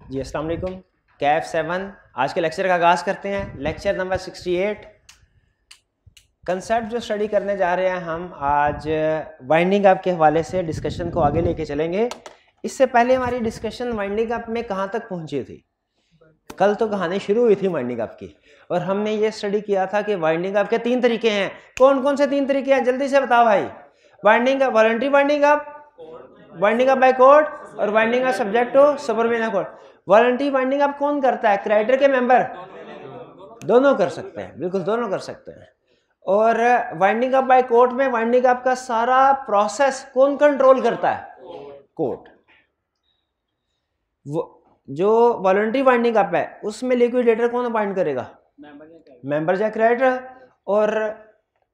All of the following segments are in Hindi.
जी अस्सलाम वालेकुम। कैफ 7 आज के लेक्चर का आगाज़ करते हैं। Lecture number 68। कंसेप्ट जो स्टडी करने जा रहे हैं हम आज वाइंडिंग अप के हवाले से डिस्कशन को आगे लेके चलेंगे। इससे पहले हमारी डिस्कशन वाइंडिंग अप में कहाँ तक पहुँची थी? कल तो कहानी शुरू हुई थी वाइंडिंग अप की, और हमने ये स्टडी किया था कि वाइंडिंग अप के 3 तरीके हैं। कौन कौन से 3 तरीके हैं? जल्दी से बताओ भाई। Winding up, voluntary winding up, winding up by court और winding up subject to supervision court. Voluntary winding up कौन करता है? क्रेडिटर के मेंबर दोनों कर सकते हैं, बिल्कुल दोनों कर सकते हैं। और वाइंडिंग अप बाय कोर्ट में वाइंडिंग अप का सारा प्रोसेस कौन कंट्रोल करता है? कोर्ट। जो वॉलंटरी वाइंडिंग अप है उसमें लिक्विडेटर कौन अपॉइंट करेगा? मेंबर या क्रेडिटर। और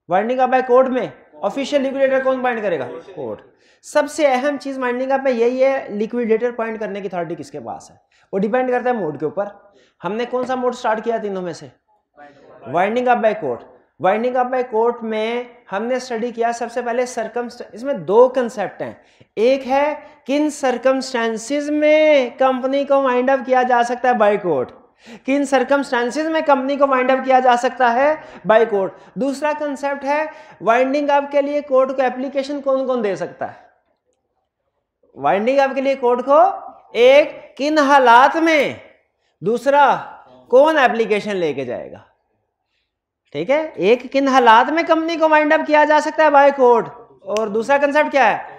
वाइंडिंग अप बाय कोर्ट में ऑफिशियल लिक्विडेटर कौन अपॉइंट करेगा? कोर्ट। सबसे अहम चीज वाइंडिंग अप में यही है, लिक्विडेटर अपॉइंट करने की अथॉरिटी किसके पास है? वो डिपेंड करता है मोड के ऊपर। हमने कौन सा मोड स्टार्ट किया तीनों में से? Winding up by court. Winding up by court में हमने स्टडी किया सबसे पहले इसमें 2 कंसेप्ट हैं। एक है किन सर्कमस्टेंसेस में कंपनी को वाइंड अप किया जा सकता है बाय कोर्ट, किन सर्कमस्टेंसेस में कंपनी को वाइंड अप किया जा सकता है बाय कोर्ट। दूसरा कंसेप्ट है वाइंडिंग अप के लिए कोर्ट को एप्लीकेशन कौन कौन दे सकता है। वाइंडिंग अप के लिए कोर्ट को एक किन हालात में, दूसरा कौन एप्लीकेशन लेके जाएगा। ठीक है, एक किन हालात में कंपनी को वाइंड अप किया जा सकता है बाय कोर्ट, और दूसरा कंसेप्ट क्या है?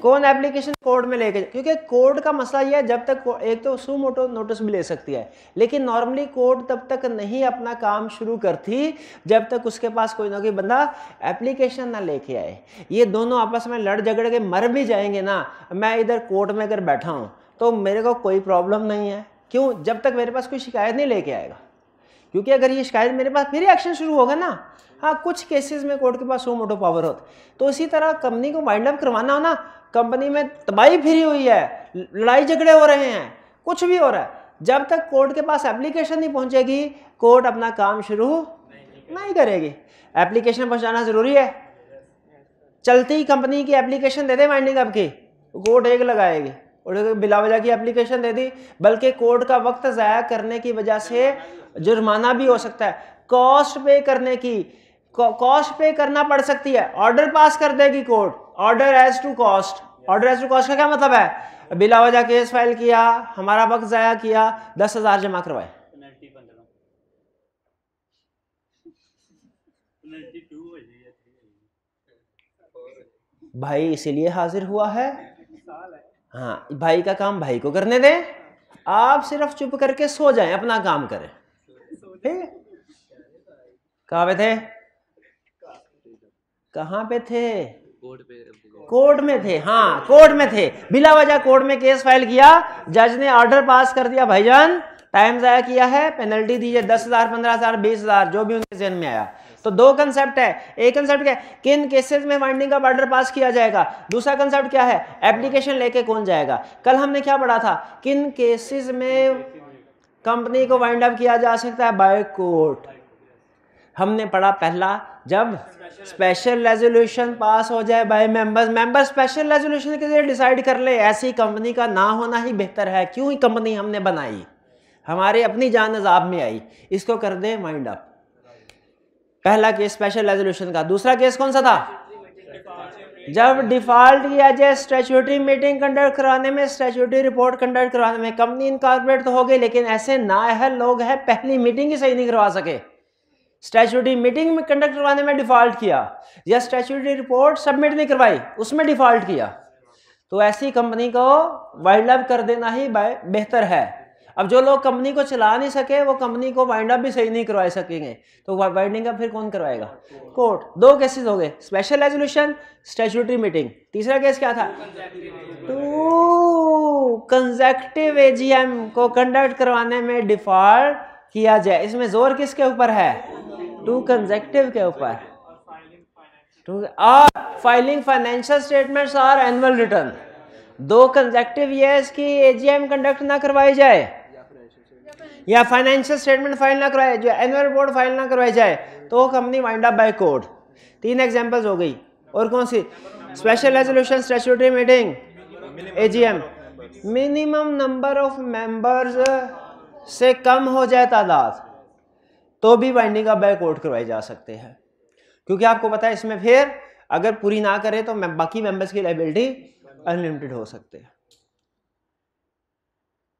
कौन एप्लीकेशन कोर्ट में लेके। क्योंकि कोर्ट का मसला ये है, जब तक एक तो सू मोटो नोटिस भी ले सकती है, लेकिन नॉर्मली कोर्ट तब तक नहीं अपना काम शुरू करती जब तक उसके पास कोई ना कोई बंदा एप्लीकेशन ना लेके आए। ये दोनों आपस में लड़ झगड़ के मर भी जाएंगे ना, मैं इधर कोर्ट में अगर बैठा हूं तो मेरे को कोई प्रॉब्लम नहीं है। क्यों? जब तक मेरे पास कोई शिकायत नहीं लेके आएगा। क्योंकि अगर ये शिकायत मेरे पास, फिर एक्शन शुरू होगा ना। हाँ, कुछ केसेस में कोर्ट के पास सो मोटो पावर होता। तो इसी तरह कंपनी को वाइंड अप करवाना हो ना, कंपनी में तबाही फिरी हुई है, लड़ाई झगड़े हो रहे हैं, कुछ भी हो रहा है, जब तक कोर्ट के पास एप्लीकेशन नहीं पहुंचेगी कोर्ट अपना काम शुरू नहीं करेगी। एप्लीकेशन पहुंचाना जरूरी है। चलती कंपनी की एप्लीकेशन दे दे वाइंडिंग अप की, कोर्ट एक लगाएगी। और बिला वजह की एप्लीकेशन दे दी, बल्कि कोर्ट का वक्त ज़ाया करने की वजह से जुर्माना भी हो सकता है। कॉस्ट पे करने की, कॉस्ट पे करना पड़ सकती है। ऑर्डर पास कर देगी court, order as to cost. Order as to cost का क्या मतलब है? बिला वजह केस फाइल किया, हमारा वक्त ज़ाया किया, 10,000 जमा करवाए। भाई इसीलिए हाजिर हुआ है। हाँ, भाई का काम भाई को करने दें, आप सिर्फ चुप करके सो जाएं, अपना काम करें। ठीक है? कहाँ पे थे? कहाँ पे थे? कोर्ट में थे। हाँ, कोर्ट में थे, बिला वजह कोर्ट में केस फाइल किया, जज ने ऑर्डर पास कर दिया, भाईजान टाइम जाया किया है, पेनल्टी दीजिए 10,000, 15,000, 20,000, जो भी उनके ज़हन में आया। तो 2 कंसेप्ट है। एक कंसेप्ट क्या है? किन केसेस में वाइंडिंग अप ऑर्डर पास किया जाएगा। दूसरा कंसेप्ट क्या है? एप्लीकेशन लेके कौन जाएगा। कल हमने क्या पढ़ा था? किन केसेस में कंपनी को वाइंड अप किया जा सकता है बाय कोर्ट। हमने पढ़ा पहला, जब स्पेशल रेजोल्यूशन पास हो जाए by members, member special resolution के लिए डिसाइड कर ले ऐसी कंपनी का ना होना ही बेहतर है। क्यों? ही कंपनी हमने बनाई, हमारी अपनी जान अजाब में आई, इसको कर दे वाइंड अप। पहला केस स्पेशल रेजोल्यूशन का। दूसरा केस कौन सा था? जब डिफॉल्ट किया जाए, स्टैट्यूटरी मीटिंग कंडक्ट कराने में, स्टैट्यूटरी रिपोर्ट कंडक्ट कराने में। कंपनी इनकॉर्पोरेट तो हो गई, लेकिन ऐसे नाअहल लोग हैं पहली मीटिंग ही सही नहीं करवा सके, स्टैट्यूटरी मीटिंग में कंडक्ट करवाने में डिफॉल्ट किया, या स्टैट्यूटरी रिपोर्ट सबमिट नहीं करवाई उसमें डिफॉल्ट किया, तो ऐसी कंपनी को वाइंड अप कर देना ही बेहतर है। अब जो लोग कंपनी को चला नहीं सके वो कंपनी को वाइंड अप भी सही नहीं करवा सकेंगे, तो वाइंडिंग अप फिर कौन करवाएगा? कोर्ट। 2 केसेस हो गए, स्पेशल रेजोल्यूशन, स्टैट्यूटरी मीटिंग। तीसरा केस क्या था? 2 कंसेक्यूटिव एजीएम को कंडक्ट करवाने में डिफॉल्ट किया जाए। इसमें जोर किसके ऊपर है? 2 कंसेक्यूटिव के ऊपर। और फाइलिंग फाइनेंशियल स्टेटमेंट्स और एनुअल रिटर्न, 2 कंसेक्यूटिव ईयर्स की एजीएम कंडक्ट ना करवाई जाए, या फाइनेंशियल स्टेटमेंट फाइल ना करवाए जाए, एनुअल रिपोर्ट फाइल ना करवाई जाए, तो company wind up by court. 3 examples हो गई। और कौन सी? Special resolution, statutory meeting, AGM. Minimum number of members से कम हो जाए तादाद तो भी वाइंडिंग अप बाय कोर्ट करवाए जा सकते हैं, क्योंकि आपको पता है इसमें फिर अगर पूरी ना करे तो बाकी मेंबर्स की लायबिलिटी अनलिमिटेड हो सकते हैं।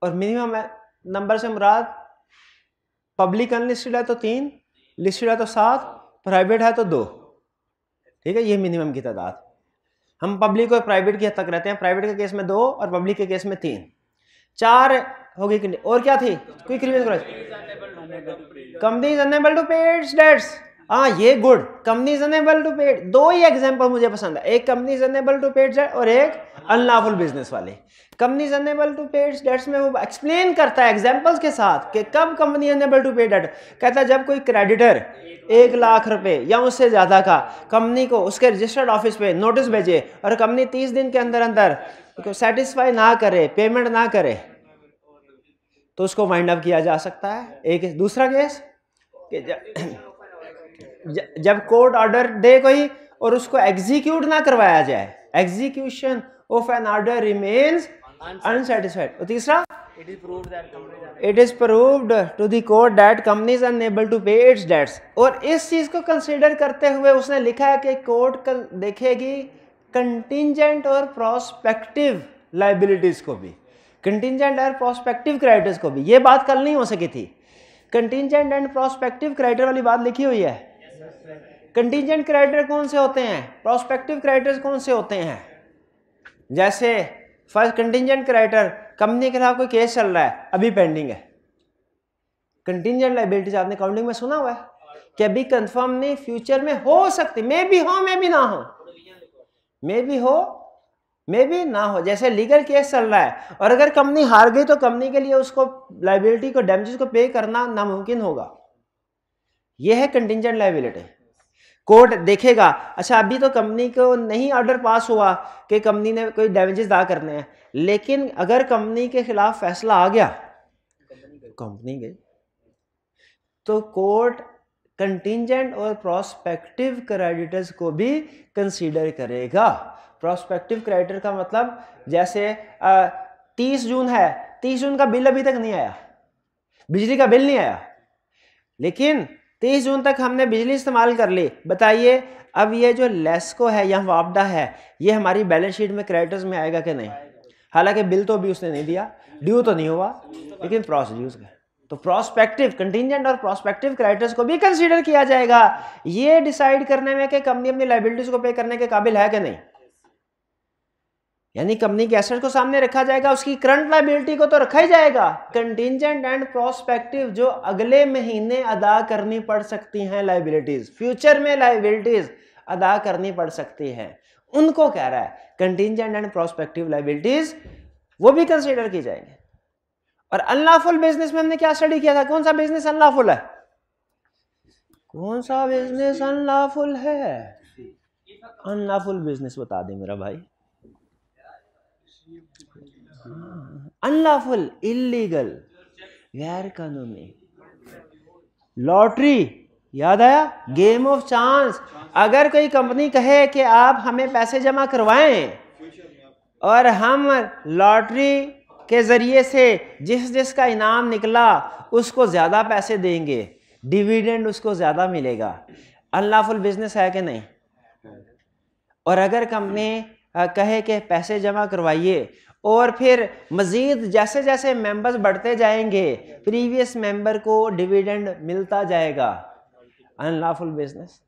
और मिनिमम नंबर से मुराद पब्लिक अनलिस्टेड है तो 3, लिस्टेड है तो 7, प्राइवेट है तो 2। ठीक है, ये मिनिमम की तादाद। हम पब्लिक और प्राइवेट की हद तक रहते हैं, प्राइवेट के केस में 2 और पब्लिक के केस में 3। 4 होगी। और क्या थी? क्विक रिवीजन करो। Company is unable to pay its debts. हाँ, ये good. Company is unable to pay, 2 ही एग्जांपल मुझे पसंद है, एक company is unable to pay its debts और एक अनलॉफुल बिजनेस वाले। Company is unable to pay its debts में वो एक्सप्लेन करता है एग्जांपल्स के साथ कि कब कंपनी अनेबल टू पे डेट। कहता है जब कोई क्रेडिटर 1 लाख रुपए या उससे ज्यादा का कंपनी को उसके रजिस्टर्ड ऑफिस पे नोटिस भेजे और कंपनी 30 दिन के अंदर अंदर सेटिस्फाई ना करे, पेमेंट ना करे, तो उसको वाइंड अप किया जा सकता है। एक दूसरा केस कि जब कोर्ट ऑर्डर दे कोई और उसको एग्जीक्यूट ना करवाया जाए, execution of an order remains unsatisfied. और तीसरा, it is proved to the court that company is unable to pay its debts। और इस चीज को कंसीडर करते हुए उसने लिखा है कि कोर्ट देखेगी कंटिंजेंट और प्रोस्पेक्टिव लाइबिलिटीज को भी, कंटिंजेंट और प्रोस्पेक्टिव क्रेडिटर्स को भी। ये बात कल नहीं हो सकी थी। कंटिंजेंट एंड प्रोस्पेक्टिव क्रेडिटर वाली बात लिखी हुई है। कंटिंजेंट क्रेडिटर कौन से होते हैं, प्रोस्पेक्टिव क्रेडिटर्स कौन से होते हैं? जैसे फर्स्ट कंटिंजेंट क्रेडिटर, कंपनी के खिलाफ कोई केस चल रहा है, अभी पेंडिंग है। कंटिंजेंट लायबिलिटीज आपने अकाउंटिंग में सुना हुआ है कि अभी कंफर्म नहीं, फ्यूचर में हो सकती, मे भी हो मे भी ना हो, मे भी हो मे भी ना हो। जैसे लीगल केस चल रहा है और अगर कंपनी हार गई तो कंपनी के लिए उसको लायबिलिटी को, डैमेजेस को पे करना नामुमकिन होगा। यह है कंटिंजेंट लायबिलिटी। कोर्ट देखेगा अच्छा अभी तो कंपनी को नहीं ऑर्डर पास हुआ कि कंपनी ने कोई डैमेजेस अदा करने हैं, लेकिन अगर कंपनी के खिलाफ फैसला आ गया, कंपनी गई, तो कोर्ट कंटिंजेंट और प्रोस्पेक्टिव क्रेडिटर्स को भी कंसीडर करेगा। प्रोस्पेक्टिव क्रेडिटर का मतलब जैसे 30 जून है, 30 जून का बिल अभी तक नहीं आया, बिजली का बिल नहीं आया, लेकिन 30 जून तक हमने बिजली इस्तेमाल कर ली। बताइए अब ये जो लेस्को है या वापडा है, ये हमारी बैलेंस शीट में क्रेडिटर्स में आएगा कि नहीं? हालांकि बिल तो अभी उसने नहीं दिया, ड्यू तो नहीं हुआ, लेकिन प्रोड्यूस है। तो प्रोस्पेक्टिव, कंटिंजेंट और प्रोस्पेक्टिव क्रेडिटर्स को भी कंसीडर किया जाएगा ये डिसाइड करने में कि कंपनी अपनी लायबिलिटीज को पे करने के काबिल है कि नहीं। यानी कंपनी के एसेट को सामने रखा जाएगा, उसकी करंट लायबिलिटी को तो रखा ही जाएगा। कंटिंजेंट एंड प्रोस्पेक्टिव जो अगले महीने अदा करनी पड़ सकती हैं लायबिलिटीज, फ्यूचर में लायबिलिटीज अदा करनी पड़ सकती है, उनको कह रहा है कंटिंजेंट एंड प्रोस्पेक्टिव लायबिलिटीज वो भी कंसीडर की जाएंगे। और अनलॉफुल बिजनेस में हमने क्या स्टडी किया था? कौन सा बिजनेस अनलॉफुल है? कौन सा बिजनेस अनलॉफुल है? अनलॉफुल बिजनेस बता दे मेरा भाई। अनलॉफुल, इलीगल, गैर कानूनी। लॉटरी याद आया? Game of chance. अगर कोई कंपनी कहे कि आप हमें पैसे जमा करवाएं और हम लॉटरी के जरिए से जिस जिसका इनाम निकला उसको ज्यादा पैसे देंगे, डिविडेंड उसको ज्यादा मिलेगा, अनलॉफुल बिजनेस है कि नहीं? और अगर कंपनी कहे कि पैसे जमा करवाइए और फिर मजीद जैसे जैसे मेंबर्स बढ़ते जाएंगे प्रीवियस मेंबर को डिविडेंड मिलता जाएगा, अनलॉफुल बिजनेस।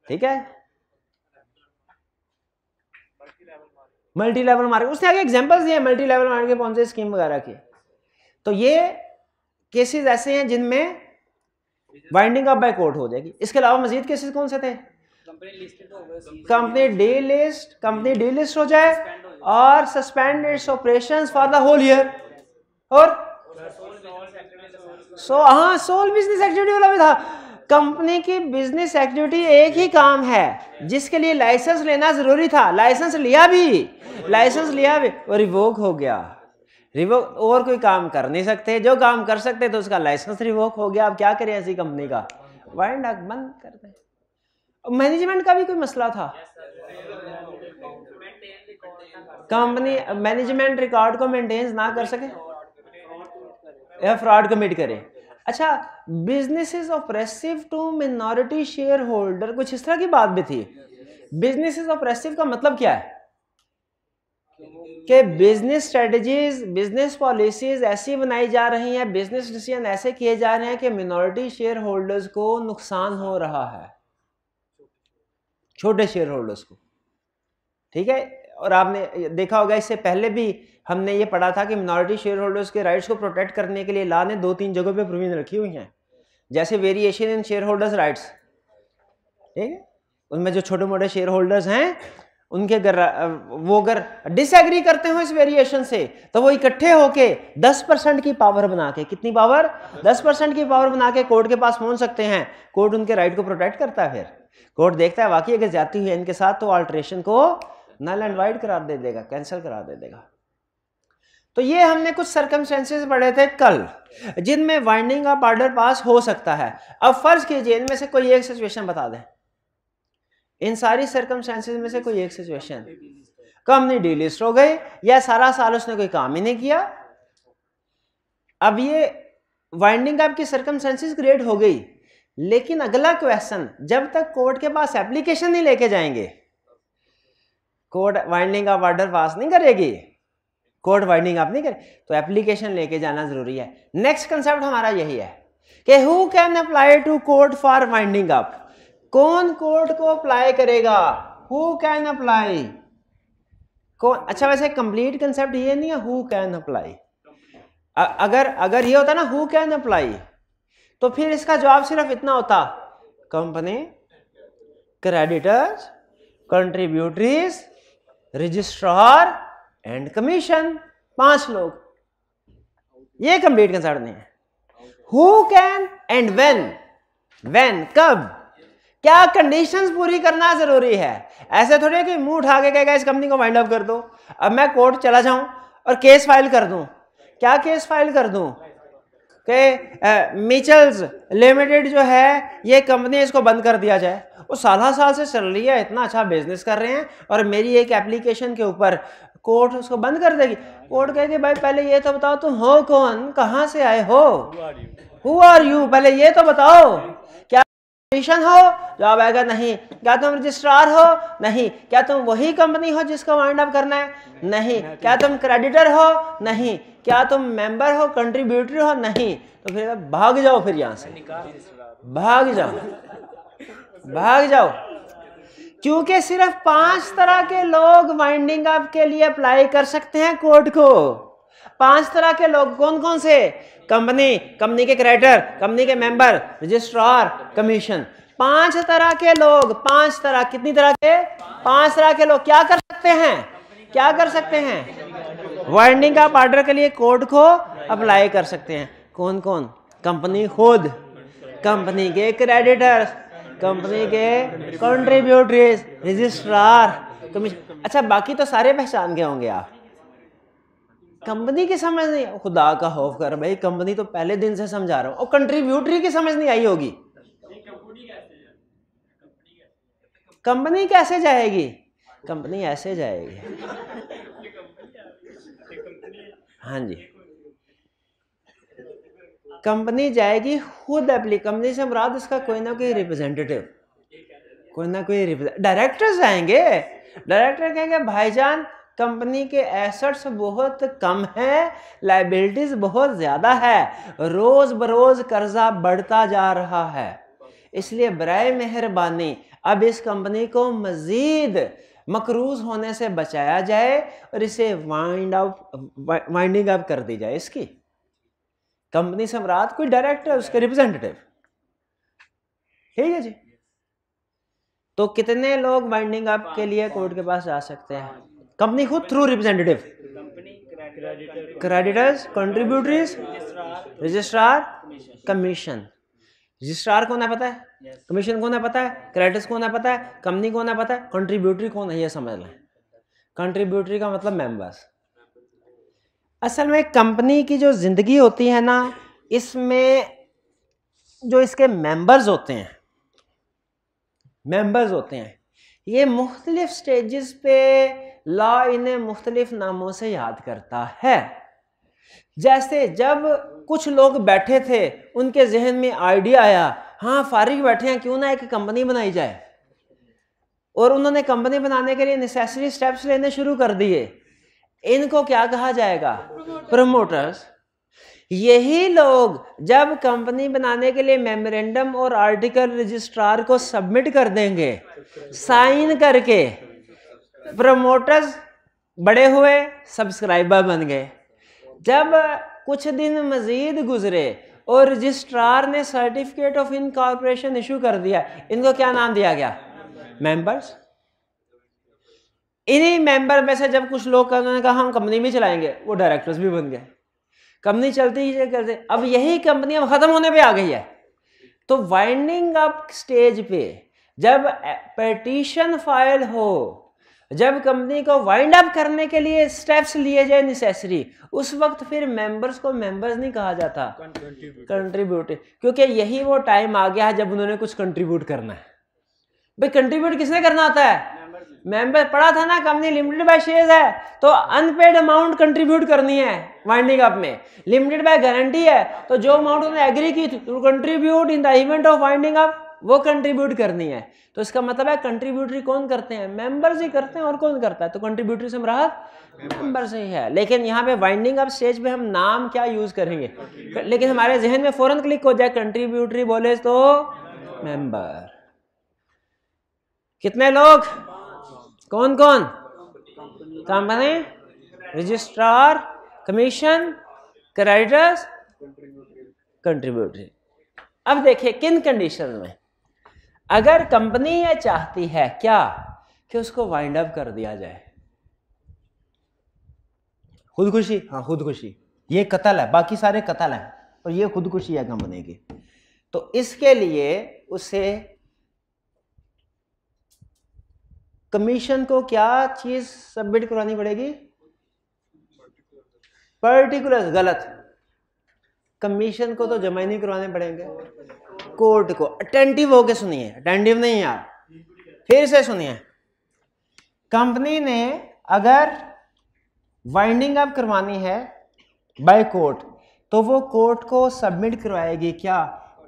ठीक है। मल्टी लेवल मार्केट, उसने आगे एग्जांपल्स दिए मल्टी लेवल मार्केट के, कौन से स्कीम वगैरह की। तो ये केसेस ऐसे हैं जिनमें वाइंडिंग अप बाय कोर्ट हो जाएगी। इसके अलावा मजीद केसेस कौन से थे? कंपनी डीलिस्ट हो जाए और suspend its operations for the whole year. और सोल बिजनेस एक्टिविटी वाला भी था। कंपनी की बिजनेस एक्टिविटी एक ही काम है जिसके लिए लाइसेंस लेना जरूरी था, लाइसेंस लिया भी और रिवोक हो गया। रिवोक, और कोई काम कर नहीं सकते, जो काम कर सकते तो उसका लाइसेंस रिवोक हो गया। अब क्या करें ऐसी कंपनी का? वाइंड अप बंद कर दें। मैनेजमेंट का भी कोई मसला था, कंपनी मैनेजमेंट रिकॉर्ड को मेंटेन ना कर सके या फ्रॉड कमिट करे। अच्छा, business is oppressive to minority share holder, कुछ इस तरह की बात भी थी। बिजनेस इज ऑपरेसिव का मतलब क्या है कि बिजनेस स्ट्रेटजीज, बिजनेस पॉलिसीज ऐसी बनाई जा रही हैं, बिजनेस डिसीजन ऐसे किए जा रहे हैं कि मिनॉरिटी शेयर होल्डर्स को नुकसान हो रहा है, छोटे शेयर होल्डर्स को। ठीक है, और आपने देखा होगा इससे पहले भी हमने ये पढ़ा था कि मिनॉरिटी शेयर होल्डर्स के राइट्स को प्रोटेक्ट करने के लिए लॉ ने 2-3 जगहों पे प्रोविजन रखी हुई हैं, जैसे variation in share holders rights. ठीक है, उनमें जो छोटे मोटे शेयर होल्डर्स हैं उनके अगर डिसएग्री करते हो इस वेरिएशन से तो वो इकट्ठे होके 10% की पावर बना के, कितनी पावर, 10% की पावर बना के कोर्ट के पास पहुंच सकते हैं। कोर्ट उनके राइट को प्रोटेक्ट करता है। फिर कोर्ट देखता है वाकई अगर जाती हुई है इनके साथ तो अल्टरेशन को नल एंड वाइड करार दे देगा, कैंसिल करा दे देगा। तो ये हमने कुछ सर्कमस्टेंसेस पढ़े थे कल जिनमें वाइंडिंग अप ऑर्डर पास हो सकता है। अब फर्ज कीजिए इनमें से कोई एक सिचुएशन बता दें, इन सारी सर्कमस्टेंसेस में से कोई एक सिचुएशन, कंपनी डीलिस्ट हो गई या सारा साल उसने कोई काम ही नहीं किया। अब ये वाइंडिंग अप की सर्कमस्टेंसेस क्रिएट हो गई, लेकिन अगला क्वेश्चन, जब तक कोर्ट के पास एप्लीकेशन नहीं लेके जाएंगे, court winding up order pass नहीं करेगी, कोर्ट वाइंडिंग अप नहीं करे, तो एप्लीकेशन लेके जाना जरूरी है। नेक्स्ट कंसेप्ट हमारा यही है कि who can apply to court for winding up, कौन कोर्ट को अप्लाई करेगा, हु कैन अप्लाई, कौन। अच्छा, वैसे कंप्लीट कंसेप्ट ये नहीं है हु कैन अप्लाई। अगर ये होता ना हु कैन अप्लाई, तो फिर इसका जवाब सिर्फ इतना होता, company, creditors, contributories, registrar and commission, 5 लोग। ये कंप्लीट कंसेप्ट नहीं है। हु कैन एंड व्हेन, कब, क्या कंडीशंस पूरी करना जरूरी है। ऐसे थोड़ी है कि मुंह उठा के कहेगा इस कंपनी को वाइंड अप कर दो, अब मैं कोर्ट चला जाऊं और केस फाइल कर दूं। क्या केस फाइल कर दूं कि मिचेल्स लिमिटेड जो है ये कंपनी, इसको बंद कर दिया जाए। वो साल से चल रही है, इतना अच्छा बिजनेस कर रहे हैं, और मेरी एक एप्लीकेशन के ऊपर कोर्ट उसको बंद कर देगी। कोर्ट कहेगी भाई पहले ये तो बताओ तुम हो कौन, कहां से आए हो, हु आर यू, पहले ये तो बताओ। क्या कमीशन हो, जवाब आएगा नहीं। क्या तुम रजिस्ट्रार हो, नहीं। क्या तुम वही कंपनी हो जिसको वाइंड अप करना है, नहीं। क्या तुम क्रेडिटर हो, नहीं। क्या तुम मेंबर हो, कंट्रीब्यूटर हो, नहीं। तो फिर भाग जाओ, फिर यहां से भाग जाओ, भाग जाओ। क्योंकि सिर्फ 5 तरह के लोग वाइंडिंग अप के लिए अप्लाई कर सकते हैं कोर्ट को। 5 तरह के लोग कौन कौन से, कंपनी, कंपनी के क्रेडिटर, कंपनी के मेंबर, रजिस्ट्रार, कमीशन। 5 तरह के लोग, 5 तरह, कितनी तरह के, 5 तरह के लोग क्या कर सकते हैं, क्या कर सकते हैं, वाइंडिंग अप ऑर्डर के लिए कोर्ट को अप्लाई कर सकते हैं। कौन कौन, कंपनी खुद, कंपनी के क्रेडिटर्स, कंपनी के कंट्रीब्यूटरीज, रजिस्ट्रार, कमीशन। अच्छा, बाकी तो सारे पहचान गए होंगे आप। कंपनी की समझ नहीं, खुदा का खौफ कर भाई, कंपनी तो पहले दिन से समझा रहा हूं, और कंट्रीब्यूटरी की समझ नहीं आई होगी। कंपनी कैसे जाएगी, कंपनी ऐसे जाएगी। हाँ जी, कंपनी जाएगी खुद कंपनी से मुराद इसका कोई ना कोई रिप्रेजेंटेटिव, कोई ना कोई डायरेक्टर्स जाएंगे। डायरेक्टर कहेंगे भाईजान कंपनी के एसेट्स बहुत कम है, लायबिलिटीज बहुत ज्यादा है, रोज बरोज कर्जा बढ़ता जा रहा है, इसलिए बराए मेहरबानी अब इस कंपनी को मजीद मकरूज होने से बचाया जाए और इसे वाइंडिंग अप कर दी जाए। इसकी कंपनी से मुराद कोई डायरेक्टर, उसके रिप्रेजेंटेटिव। ठीक है जी। तो कितने लोग वाइंडिंग अप के लिए कोर्ट के पास जा सकते हैं, कंपनी खुद through representative, creditors, contributories, registrar, commission. Registrar कौन है पता है, कमीशन कौन है पता है, क्रेडिटर्स कौन है पता है, कंपनी कौन है पता है, कंट्रीब्यूटरी कौन है ये समझ लें। कंट्रीब्यूटरी का मतलब मेंबर्स। असल में कंपनी की जो जिंदगी होती है ना, इसमें जो इसके मेंबर्स होते हैं, ये मुख्तलिफ स्टेजेस पे लॉ इन्हें मुख्तलिफ नामों से याद करता है। जैसे जब कुछ लोग बैठे थे, उनके जहन में आइडिया आया, हाँ फारिग बैठे हैं, क्यों ना एक कंपनी बनाई जाए, और उन्होंने कंपनी बनाने के लिए नेसेसरी स्टेप्स लेने शुरू कर दिए। इनको क्या कहा जाएगा? प्रमोटर्स। यही लोग जब कंपनी बनाने के लिए मेमोरेंडम और आर्टिकल रजिस्ट्रार को सबमिट कर देंगे, साइन करके, प्रमोटर्स बड़े हुए, सब्सक्राइबर बन गए। जब कुछ दिन मजीद गुजरे और रजिस्ट्रार ने सर्टिफिकेट ऑफ इनकॉर्पोरेशन इशू कर दिया, इनको क्या नाम दिया गया? मेंबर्स। इन्हीं मेंबर में से जब कुछ लोग उन्होंने कहा हम कंपनी भी चलाएंगे, वो डायरेक्टर्स भी बन गए, कंपनी चलती ही करते। अब यही कंपनी अब खत्म होने पे आ गई है। तो वाइंडिंग अप स्टेज पे जब पिटीशन फाइल हो, जब कंपनी को वाइंड अप करने के लिए स्टेप्स लिए जाए नेसेसरी, उस वक्त फिर मेंबर्स को मेंबर्स नहीं कहा जाता, कंट्रीब्यूटर, क्योंकि यही वो टाइम आ गया है जब उन्होंने कुछ कंट्रीब्यूट करना है। भाई कंट्रीब्यूट किसने करना होता है? मेंबर। पढ़ा था ना, कंपनी लिमिटेड बाय शेयर्स है तो अनपेड अमाउंट कंट्रीब्यूट करनी है वाइंडिंग अप में। लिमिटेड बाय गारंटी है तो जो अमाउंट उन्होंने एग्री की to contribute in the event of winding up, वो कंट्रीब्यूट करनी है। तो इसका मतलब है कंट्रीब्यूटरी कौन करते हैं? मेंबर्स ही करते हैं, और कौन करता है? तो कंट्रीब्यूटरी से मुराद मेंबर्स ही है। लेकिन यहाँ पे वाइंडिंग अप स्टेज पे हम नाम क्या यूज करेंगे? लेकिन हमारे जहन में फौरन क्लिक हो जाए कंट्रीब्यूटरी बोले तो मेंबर। कितने लोग? कौन कौन? Company, registrar, commission, creditors, contributory. अब देखिए किन कंडीशन में अगर कंपनी ये चाहती है क्या कि उसको वाइंड अप कर दिया जाए, खुदकुशी, हाँ खुदकुशी, ये कत्ल है, बाकी सारे कत्ल हैं और ये खुदकुशी है कंपनी की, तो इसके लिए उसे कमीशन को क्या चीज सबमिट करवानी पड़ेगी? पर्टिकुलर। गलत, कमीशन को तो जमा ही नहीं करवाने पड़ेंगे, कोर्ट को। अटेंटिव होके सुनिए, अटेंटिव नहीं यार, फिर से सुनिए। कंपनी ने अगर वाइंडिंग अप करवानी है बाय कोर्ट, तो वो कोर्ट को सबमिट करवाएगी क्या?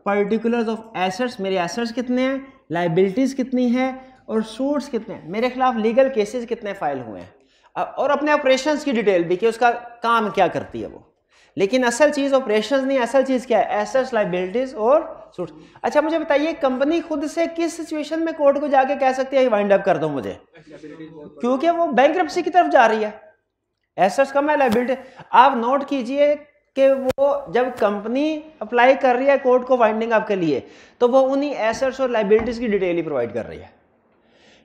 पर्टिकुलर्स ऑफ एसेट्स, मेरे एसेट्स कितने हैं, लाइबिलिटीज कितनी है और सूट्स कितने हैं, मेरे खिलाफ लीगल केसेस कितने फाइल हुए हैं, और अपने ऑपरेशंस की डिटेल भी कि उसका काम क्या करती है वो। लेकिन असल चीज ऑपरेशंस नहीं, असल चीज क्या है? एसेट्स, लाइबिलिटीज और सूट्स। अच्छा मुझे बताइए, कंपनी खुद से किस सिचुएशन में कोर्ट को जाके कह सकती है वाइंड अप कर दो मुझे? क्योंकि वो बैंक्रप्सी की तरफ जा रही है, एसेट्स कम है, लाइबिलिटी। आप नोट कीजिए कि वो जब कंपनी अप्लाई कर रही है कोर्ट को वाइंडिंग अप के लिए, तो वो उन्हीं एसेट्स और लाइबिलिटीज की डिटेल ही प्रोवाइड कर रही है,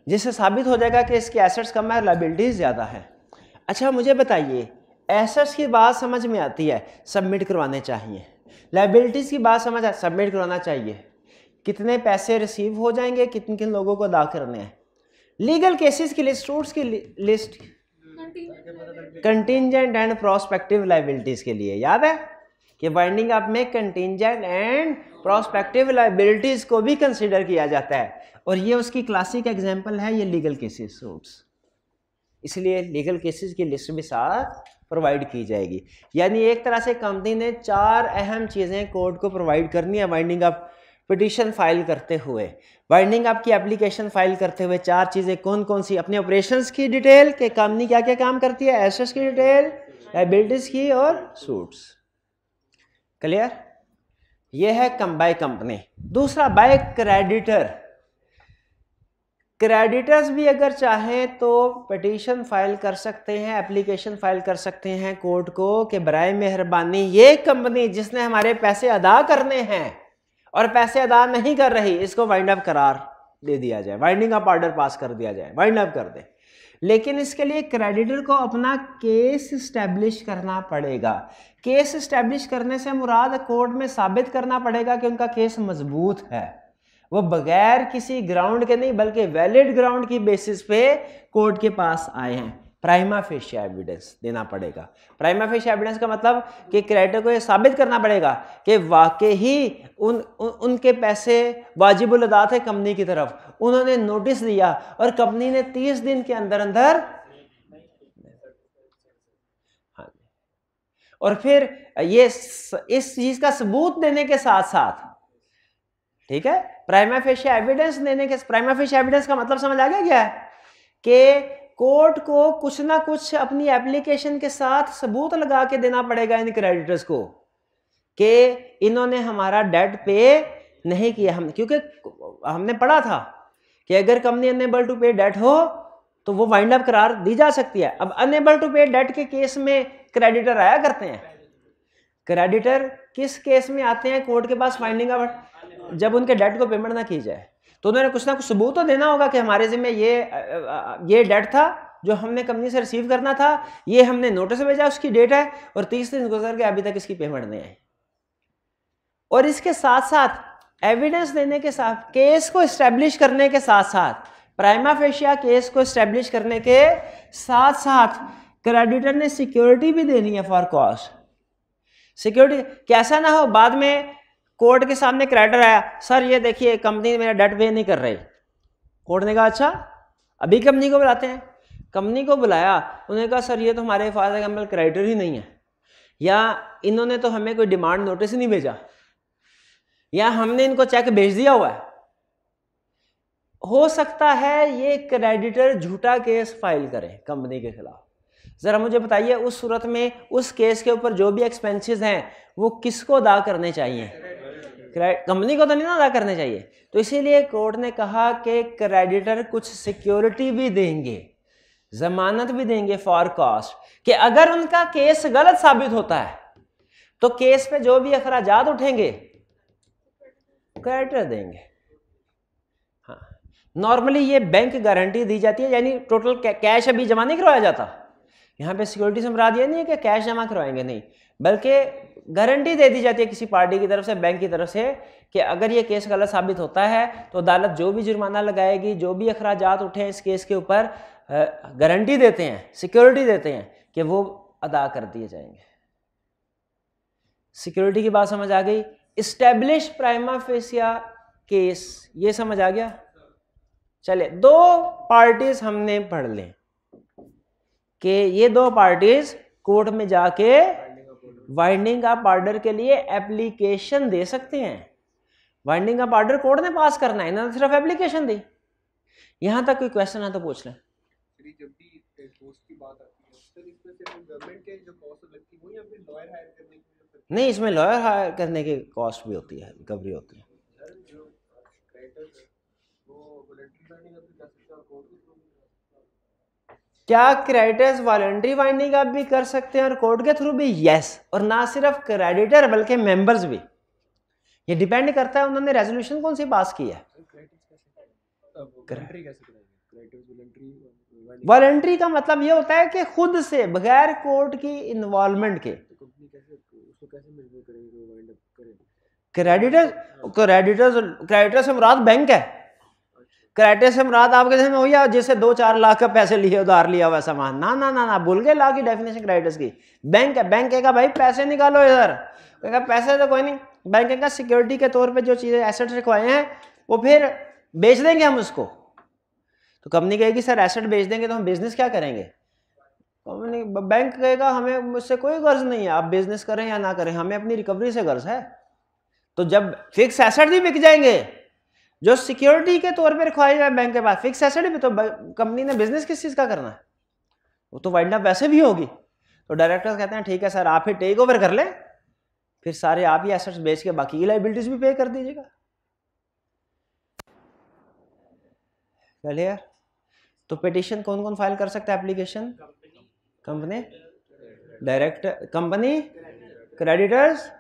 जिससे साबित हो जाएगा कि इसके एसेट्स कम है, लाइबिलिटीज ज्यादा है। अच्छा मुझे बताइए, एसेट्स की बात समझ में आती है, सबमिट करवाने चाहिए। लाइबिलिटीज की बात समझ सबमिट करवाना चाहिए। कितने पैसे रिसीव हो जाएंगे, किन किन लोगों को अदा करने हैं। लीगल केसेस की लिस्ट, सूट्स की list, contingent and prospective liabilities के लिए याद है कि वाइंडिंग अप में कंटिंजेंट एंड प्रोस्पेक्टिव लाइबिलिटीज को भी कंसीडर किया जाता है, और ये उसकी क्लासिक एग्जांपल है, ये लीगल केसेस सूट्स। इसलिए लीगल केसेस की लिस्ट भी साथ प्रोवाइड की जाएगी। यानी एक तरह से कंपनी ने 4 अहम चीजें कोर्ट को प्रोवाइड करनी है वाइंडिंग अप पिटीशन फाइल करते हुए। वाइंडिंग अप की एप्लीकेशन फाइल करते हुए 4 चीजें कौन कौन सी? अपने ऑपरेशंस की डिटेल के कंपनी क्या क्या काम करती है, एसेट्स की डिटेल, लायबिलिटीज की और सूट्स। क्लियर? यह है बाय कंपनी। दूसरा बाय क्रेडिटर। क्रेडिटर्स भी अगर चाहें तो पिटीशन फाइल कर सकते हैं, एप्लीकेशन फाइल कर सकते हैं कोर्ट को कि बराए मेहरबानी ये कंपनी जिसने हमारे पैसे अदा करने हैं और पैसे अदा नहीं कर रही, इसको वाइंड अप करार दे दिया जाए, वाइंडिंग अप ऑर्डर पास कर दिया जाए, वाइंड अप कर दे। लेकिन इसके लिए क्रेडिटर को अपना केस स्टैब्लिश करना पड़ेगा। केस स्टैब्लिश करने से मुराद कोर्ट में साबित करना पड़ेगा कि उनका केस मजबूत है, वो बगैर किसी ग्राउंड के नहीं बल्कि वैलिड ग्राउंड की बेसिस पे कोर्ट के पास आए हैं। प्राइमा फेशिया एविडेंस देना पड़ेगा। प्राइमा फेशिया एविडेंस का मतलब कि क्रेडिटर को ये साबित करना पड़ेगा कि वाकई ही उनके पैसे वाजिबुल अदा थे कंपनी की तरफ, उन्होंने नोटिस दिया और कंपनी ने 30 दिन के अंदर अंदर और फिर ये इस चीज का सबूत देने के साथ साथ, ठीक है, प्राइमा फेशिया एविडेंस देने के, प्राइमा फेशिया एविडेंस का मतलब समझ आ गया क्या है कि कोर्ट को कुछ ना कुछ अपनी एप्लीकेशन के साथ सबूत लगा के देना पड़ेगा इन क्रेडिटर्स को कि इन्होंने हमारा डेट पे नहीं किया। हम क्योंकि हमने पढ़ा था कि अगर कंपनी अनेबल टू पे डेट हो तो वो वाइंड अप करार दी जा सकती है। अब अनेबल टू पे डेट के केस में क्रेडिटर आया करते हैं। क्रेडिटर किस केस में आते हैं कोर्ट के पास फाइंडिंग ऑफ, जब उनके डेट को पेमेंट ना की जाए तो उन्होंने कुछ ना कुछ सबूत तो देना होगा कि हमारे जिम्मे ये डेट था जो हमने कंपनी से रिसीव करना था, ये हमने नोटिस भेजा, उसकी डेट है और 30 दिन गुजर गए अभी तक इसकी पेमेंट नहीं आई। और इसके साथ साथ एविडेंस देने के साथ, केस को एस्टेब्लिश करने के साथ साथ, प्राइमा फेशिया केस को एस्टेब्लिश करने के साथ साथ क्रेडिटर ने सिक्योरिटी भी देनी है फॉर कॉस्ट। सिक्योरिटी कैसा ना हो बाद में कोर्ट के सामने क्रेडिटर आया, सर ये देखिए कंपनी मेरा डेट पे नहीं कर रही। कोर्ट ने कहा अच्छा, अभी कंपनी को बुलाते हैं। कंपनी को बुलाया, उन्होंने कहा सर ये तो हमारे फॉर एग्जाम्पल क्रेडिटर ही नहीं है, या इन्होंने तो हमें कोई डिमांड नोटिस ही नहीं भेजा, या हमने इनको चेक भेज दिया हुआ है। हो सकता है ये क्रेडिटर झूठा केस फाइल करे कंपनी के खिलाफ। जरा मुझे बताइए उस सूरत में उस केस के ऊपर जो भी एक्सपेंसेस हैं वो किसको अदा करने चाहिए? कंपनी को तो नहीं अदा करने चाहिए। तो इसीलिए कोर्ट ने कहा कि क्रेडिटर कुछ सिक्योरिटी भी देंगे, जमानत भी देंगे फॉर कॉस्ट, कि अगर उनका केस गलत साबित होता है तो केस पे जो भी अखराजात उठेंगे क्रेडिटर देंगे। हाँ, नॉर्मली ये बैंक गारंटी दी जाती है, यानी टोटल कैश अभी जमा नहीं करवाया जाता। यहाँ पे सिक्योरिटी से मुराद ये नहीं है कि कैश जमा करवाएंगे, नहीं, बल्कि गारंटी दे दी जाती है किसी पार्टी की तरफ से, बैंक की तरफ से, कि अगर ये केस गलत साबित होता है तो अदालत जो भी जुर्माना लगाएगी, जो भी अखराजात उठे इस केस के ऊपर, गारंटी देते हैं, सिक्योरिटी देते हैं कि वो अदा कर दिए जाएंगे। सिक्योरिटी की बात समझ आ गई। इस्टेब्लिश प्राइमा फेसिया केस, ये समझ आ गया। चले, दो पार्टीज हमने पढ़ लें कि ये दो पार्टीज कोर्ट में जाके वाइंडिंग ऑफ ऑर्डर के लिए एप्लीकेशन दे सकते हैं। वाइंडिंग ऑफ ऑर्डर कोर्ट ने पास करना है, इन्होंने सिर्फ एप्लीकेशन दी। यहां तक कोई क्वेश्चन है तो पूछ लें। जब भी कॉस्ट की बात आती है तो इसमें सिर्फ गवर्नमेंट के जो कॉस्ट लगती है वो, या फिर लॉयर हायर करने की? नहीं, इसमें लॉयर हायर करने की कॉस्ट भी होती है, रिकवरी होती है। जो क्रेडिटर्स वो वॉलंटरी बाइंडिंग अप भी कर सकते हैं और कोर्ट के थ्रू भी कर सकते हैं। क्या क्रेडिटर्स वॉलंटरी बाइंडिंग अप भी कर सकते हैं और कोर्ट के थ्रू भी? यस। और ना सिर्फ क्रेडिटर बल्कि मेंबर्स भी। ये डिपेंड करता है उन्होंने रेजोल्यूशन कौन सी पास की है। वॉलंटरी का मतलब ये होता है कि खुद से, बगैर कोर्ट की इन्वॉल्वमेंट के। क्रेडिटर से मुराद बैंक है। क्रेडिटर से मुराद आपके जैसे में हुई है जैसे 2-4 लाख का पैसे लिए, उधार लिया हुआ सामान, ना ना ना ना, भूल गए ला की डेफिनेशन क्रेडिटर्स की। बैंक है, बैंक कहेगा भाई पैसे निकालो इधर, कहेगा पैसे तो कोई नहीं, बैंक कहेगा सिक्योरिटी के तौर पे जो चीजें एसेट्स रखवाए हैं वो फिर बेच देंगे हम उसको। तो कंपनी कहेगी सर एसेट बेच देंगे तो हम बिजनेस क्या करेंगे? कंपनी, बैंक कहेगा हमें मुझसे कोई गर्ज नहीं है, आप बिजनेस करें या ना करें, हमें अपनी रिकवरी से गर्ज है। तो जब फिक्स एसेट भी बिक जाएंगे जो सिक्योरिटी के तौर पे रखवाए हुए बैंक के पास, फिक्स एसेट भी, तो कंपनी ने बिजनेस किस चीज का करना है? वो तो वाइंड अप वैसे भी होगी। तो डायरेक्टर्स कहते हैं ठीक है सर, आप ही टेक ओवर कर लें, फिर सारे आप ही एसेट्स बेच के बाकी की लायबिलिटीज भी पे कर दीजिएगा। क्लियर? तो पिटीशन कौन कौन फाइल कर सकता है application? Company, director, company, creditors,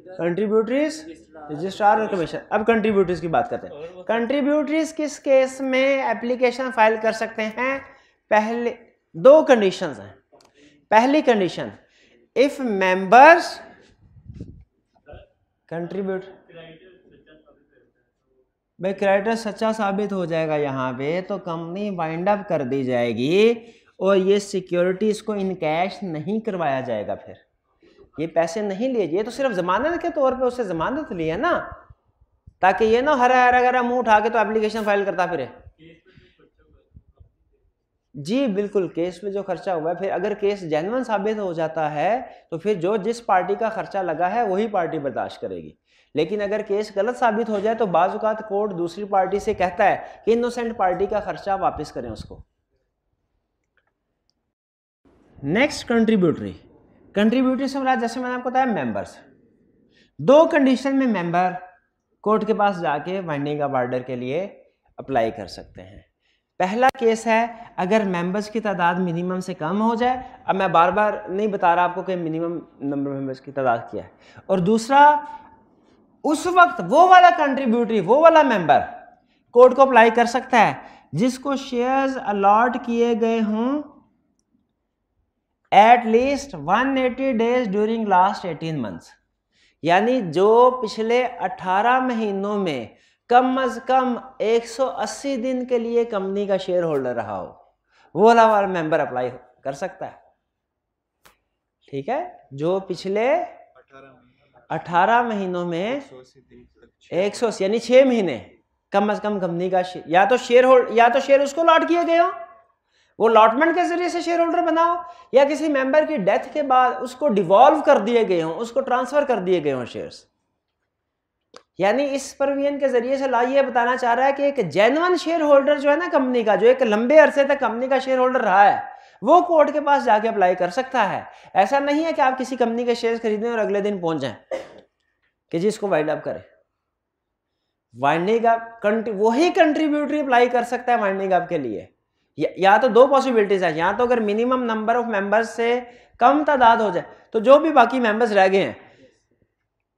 contributories, registrar और कमीशन। अब कंट्रीब्यूटरीज की बात करते हैं। कंट्रीब्यूटरीज किस केस में एप्लीकेशन फाइल कर सकते हैं? पहले 2 कंडीशंस हैं। पहली कंडीशन, इफ मेंबर्स कंट्रीब्यूट, भाई क्रेडिटर सच्चा साबित हो जाएगा यहाँ पे तो कंपनी वाइंड अप कर दी जाएगी और ये सिक्योरिटी इसको इन कैश नहीं करवाया जाएगा। फिर ये पैसे नहीं लिए, ये तो सिर्फ जमानत के तौर पे उससे जमानत ली है ना, ताकि ये ना हरा हरा मुंह उठा के तो एप्लीकेशन फाइल करता फिरे। जी बिल्कुल, केस में जो खर्चा हुआ है, फिर अगर केस जेन्युइन साबित हो जाता है तो फिर जो जिस पार्टी का खर्चा लगा है वही पार्टी बर्दाश्त करेगी। लेकिन अगर केस गलत साबित हो जाए तो बाज़ औक़ात कोर्ट दूसरी पार्टी से कहता है कि इनोसेंट पार्टी का खर्चा वापस करें उसको। Next contributory. कंट्रीब्यूटरी से मुराद जैसे मैंने आपको बताया मेंबर्स। दो कंडीशन में मेंबर कोर्ट के पास जाके वाइंडिंग अप ऑर्डर के लिए अप्लाई कर सकते हैं। पहला केस है अगर मेंबर्स की तादाद मिनिमम से कम हो जाए। अब मैं बार बार नहीं बता रहा आपको कि मिनिमम नंबर मेंबर्स की तादाद क्या है। और दूसरा, उस वक्त वो वाला कंट्रीब्यूटरी, वो वाला मेंबर कोर्ट को अप्लाई कर सकता है जिसको शेयर्स अलॉट किए गए हों at least 180 days during last 18 months. यानी जो पिछले 18 महीनों में कम अज कम 180 दिन के लिए कंपनी का शेयर होल्डर रहा हो, वो वाला मेंबर अप्लाई कर सकता है। ठीक है, जो पिछले 18 महीनों में 180 यानी 6 महीने कम अज कम कंपनी का या तो शेयर उसको लॉट किए गए हो, वो लॉटमेंट के जरिए से शेयर होल्डर बनाओ, या किसी मेंबर की डेथ के बाद उसको डिवॉल्व कर दिए गए हों, उसको ट्रांसफर कर दिए गए हों शेयर्स। यानी इस प्रोविजन के जरिए से ला ये बताना चाह रहा है कि एक जेन्युइन शेयर होल्डर जो है ना कंपनी का, जो एक लंबे अरसे तक कंपनी का शेयर होल्डर रहा है, वो कोर्ट के पास जाके अप्लाई कर सकता है। ऐसा नहीं है कि आप किसी कंपनी के शेयर खरीदें और अगले दिन पहुंच जाएं कि जी इसको वाइंड अप करें। वाइंडिंग अप वही कंट्रीब्यूटरी अप्लाई कर सकता है वाइंडिंग अप के लिए। या तो दो पॉसिबिलिटीज है, या तो अगर मिनिमम नंबर ऑफ मेंबर्स से कम तादाद हो जाए तो जो भी बाकी मेंबर्स रह गए हैं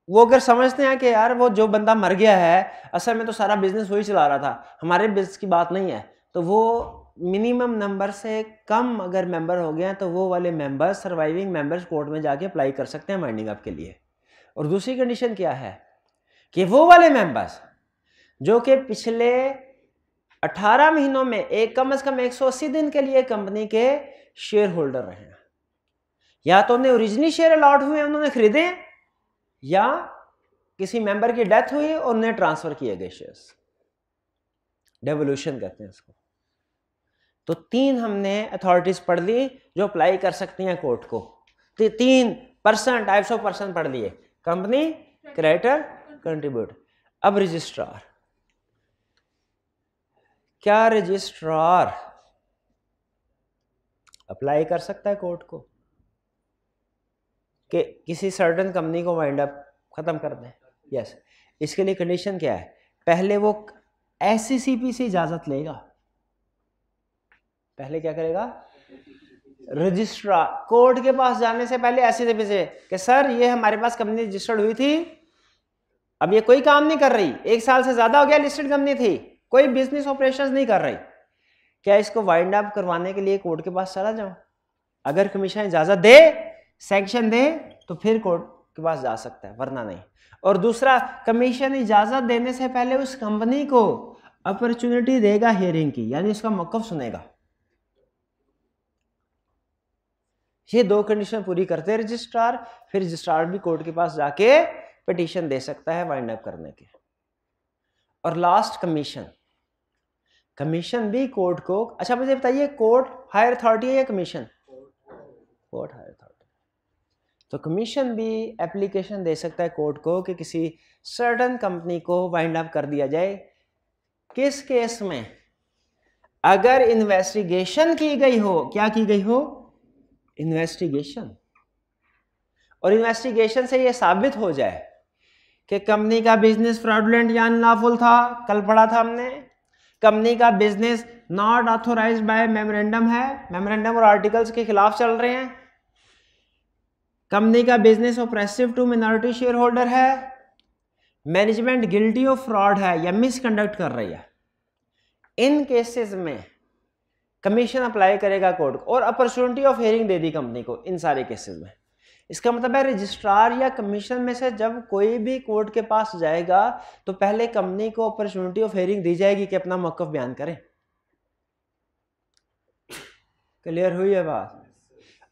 वो अगर समझते हैं कि यार वो जो बंदा मर गया है असल में तो सारा बिजनेस वही चला रहा था, हमारे बिजनेस की बात नहीं है, तो वो मिनिमम नंबर से कम अगर मेंबर हो गए हैं तो वो वाले मेंबर्स, सर्वाइविंग मेंबर्स कोर्ट में जाके अप्लाई कर सकते हैं वाइंडिंग अप के लिए। और दूसरी कंडीशन क्या है कि वो वाले मेंबर्स जो कि पिछले 18 महीनों में एक कम से कम 180 दिन के लिए कंपनी के शेयर होल्डर रहे हैं, या तो उन्हें ओरिजिनली शेयर अलॉट हुए उन्होंने खरीदे, या किसी मेंबर की डेथ हुई और उन्हें ट्रांसफर किए गए शेयर्स, डेवोल्यूशन कहते हैं इसको। तो 3 हमने अथॉरिटीज पढ़ ली जो अप्लाई कर सकती हैं कोर्ट को। 3 पर्सन, टाइप्स ऑफ पर्सन पढ़ लिए, कंपनी, क्रेडिटर, कंट्रीब्यूटर। अब रजिस्ट्रार, क्या रजिस्ट्रार अप्लाई कर सकता है कोर्ट को कि किसी सर्टेन कंपनी को वाइंड अप खत्म कर दें? यस। इसके लिए कंडीशन क्या है? पहले वो एससीसीपी से इजाजत लेगा। पहले क्या करेगा? रजिस्ट्रार कोर्ट के पास जाने से पहले एससीसीपी से कि सर ये हमारे पास कंपनी रजिस्टर्ड हुई थी, अब ये कोई काम नहीं कर रही, 1 साल से ज्यादा हो गया लिस्टेड कंपनी थी, कोई बिजनेस ऑपरेशंस नहीं कर रही, क्या इसको वाइंड अप करवाने के लिए कोर्ट के पास चला जाऊं? अगर कमीशन इजाजत दे, सैंक्शन दे तो फिर कोर्ट के पास जा सकता है, वरना नहीं। और दूसरा, कमीशन इजाजत देने से पहले उस कंपनी को अपॉर्चुनिटी देगा हियरिंग की, यानी उसका मौक़िफ़ सुनेगा। ये 2 कंडीशन पूरी करते हैं रजिस्ट्रार, फिर रजिस्ट्रार भी कोर्ट के पास जाके पिटीशन दे सकता है वाइंड अप करने के। और लास्ट कमीशन, कमीशन भी कोर्ट को, अच्छा मुझे बताइए कोर्ट हायर अथॉरिटी है या कमीशन? Court higher authority. तो कमीशन भी एप्लीकेशन दे सकता है कोर्ट को कि किसी सर्टेन कंपनी को वाइंड अप कर दिया जाए। किस केस में? अगर इन्वेस्टिगेशन की गई हो। क्या की गई हो? इन्वेस्टिगेशन। और इन्वेस्टिगेशन से यह साबित हो जाए कि कंपनी का बिजनेस फ्रॉडुलेंट या अनलॉफुल था, कल पढ़ा था हमने, कंपनी का business not authorised by memorandum है, मेमोरेंडम और आर्टिकल्स के खिलाफ चल रहे हैं, कंपनी का business oppressive to minority share holder है, मैनेजमेंट गिल्टी ऑफ फ्रॉड है या मिसकंडक्ट कर रही है। इन केसेस में कमीशन अप्लाई करेगा कोर्ट को और अपॉर्चुनिटी ऑफ हियरिंग दे दी कंपनी को इन सारे केसेस में। इसका मतलब है रजिस्ट्रार या कमीशन में से जब कोई भी कोर्ट के पास जाएगा तो पहले कंपनी को अपॉर्चुनिटी ऑफ हियरिंग दी जाएगी कि अपना मौक़िफ़ बयान करें। क्लियर हुई है बात?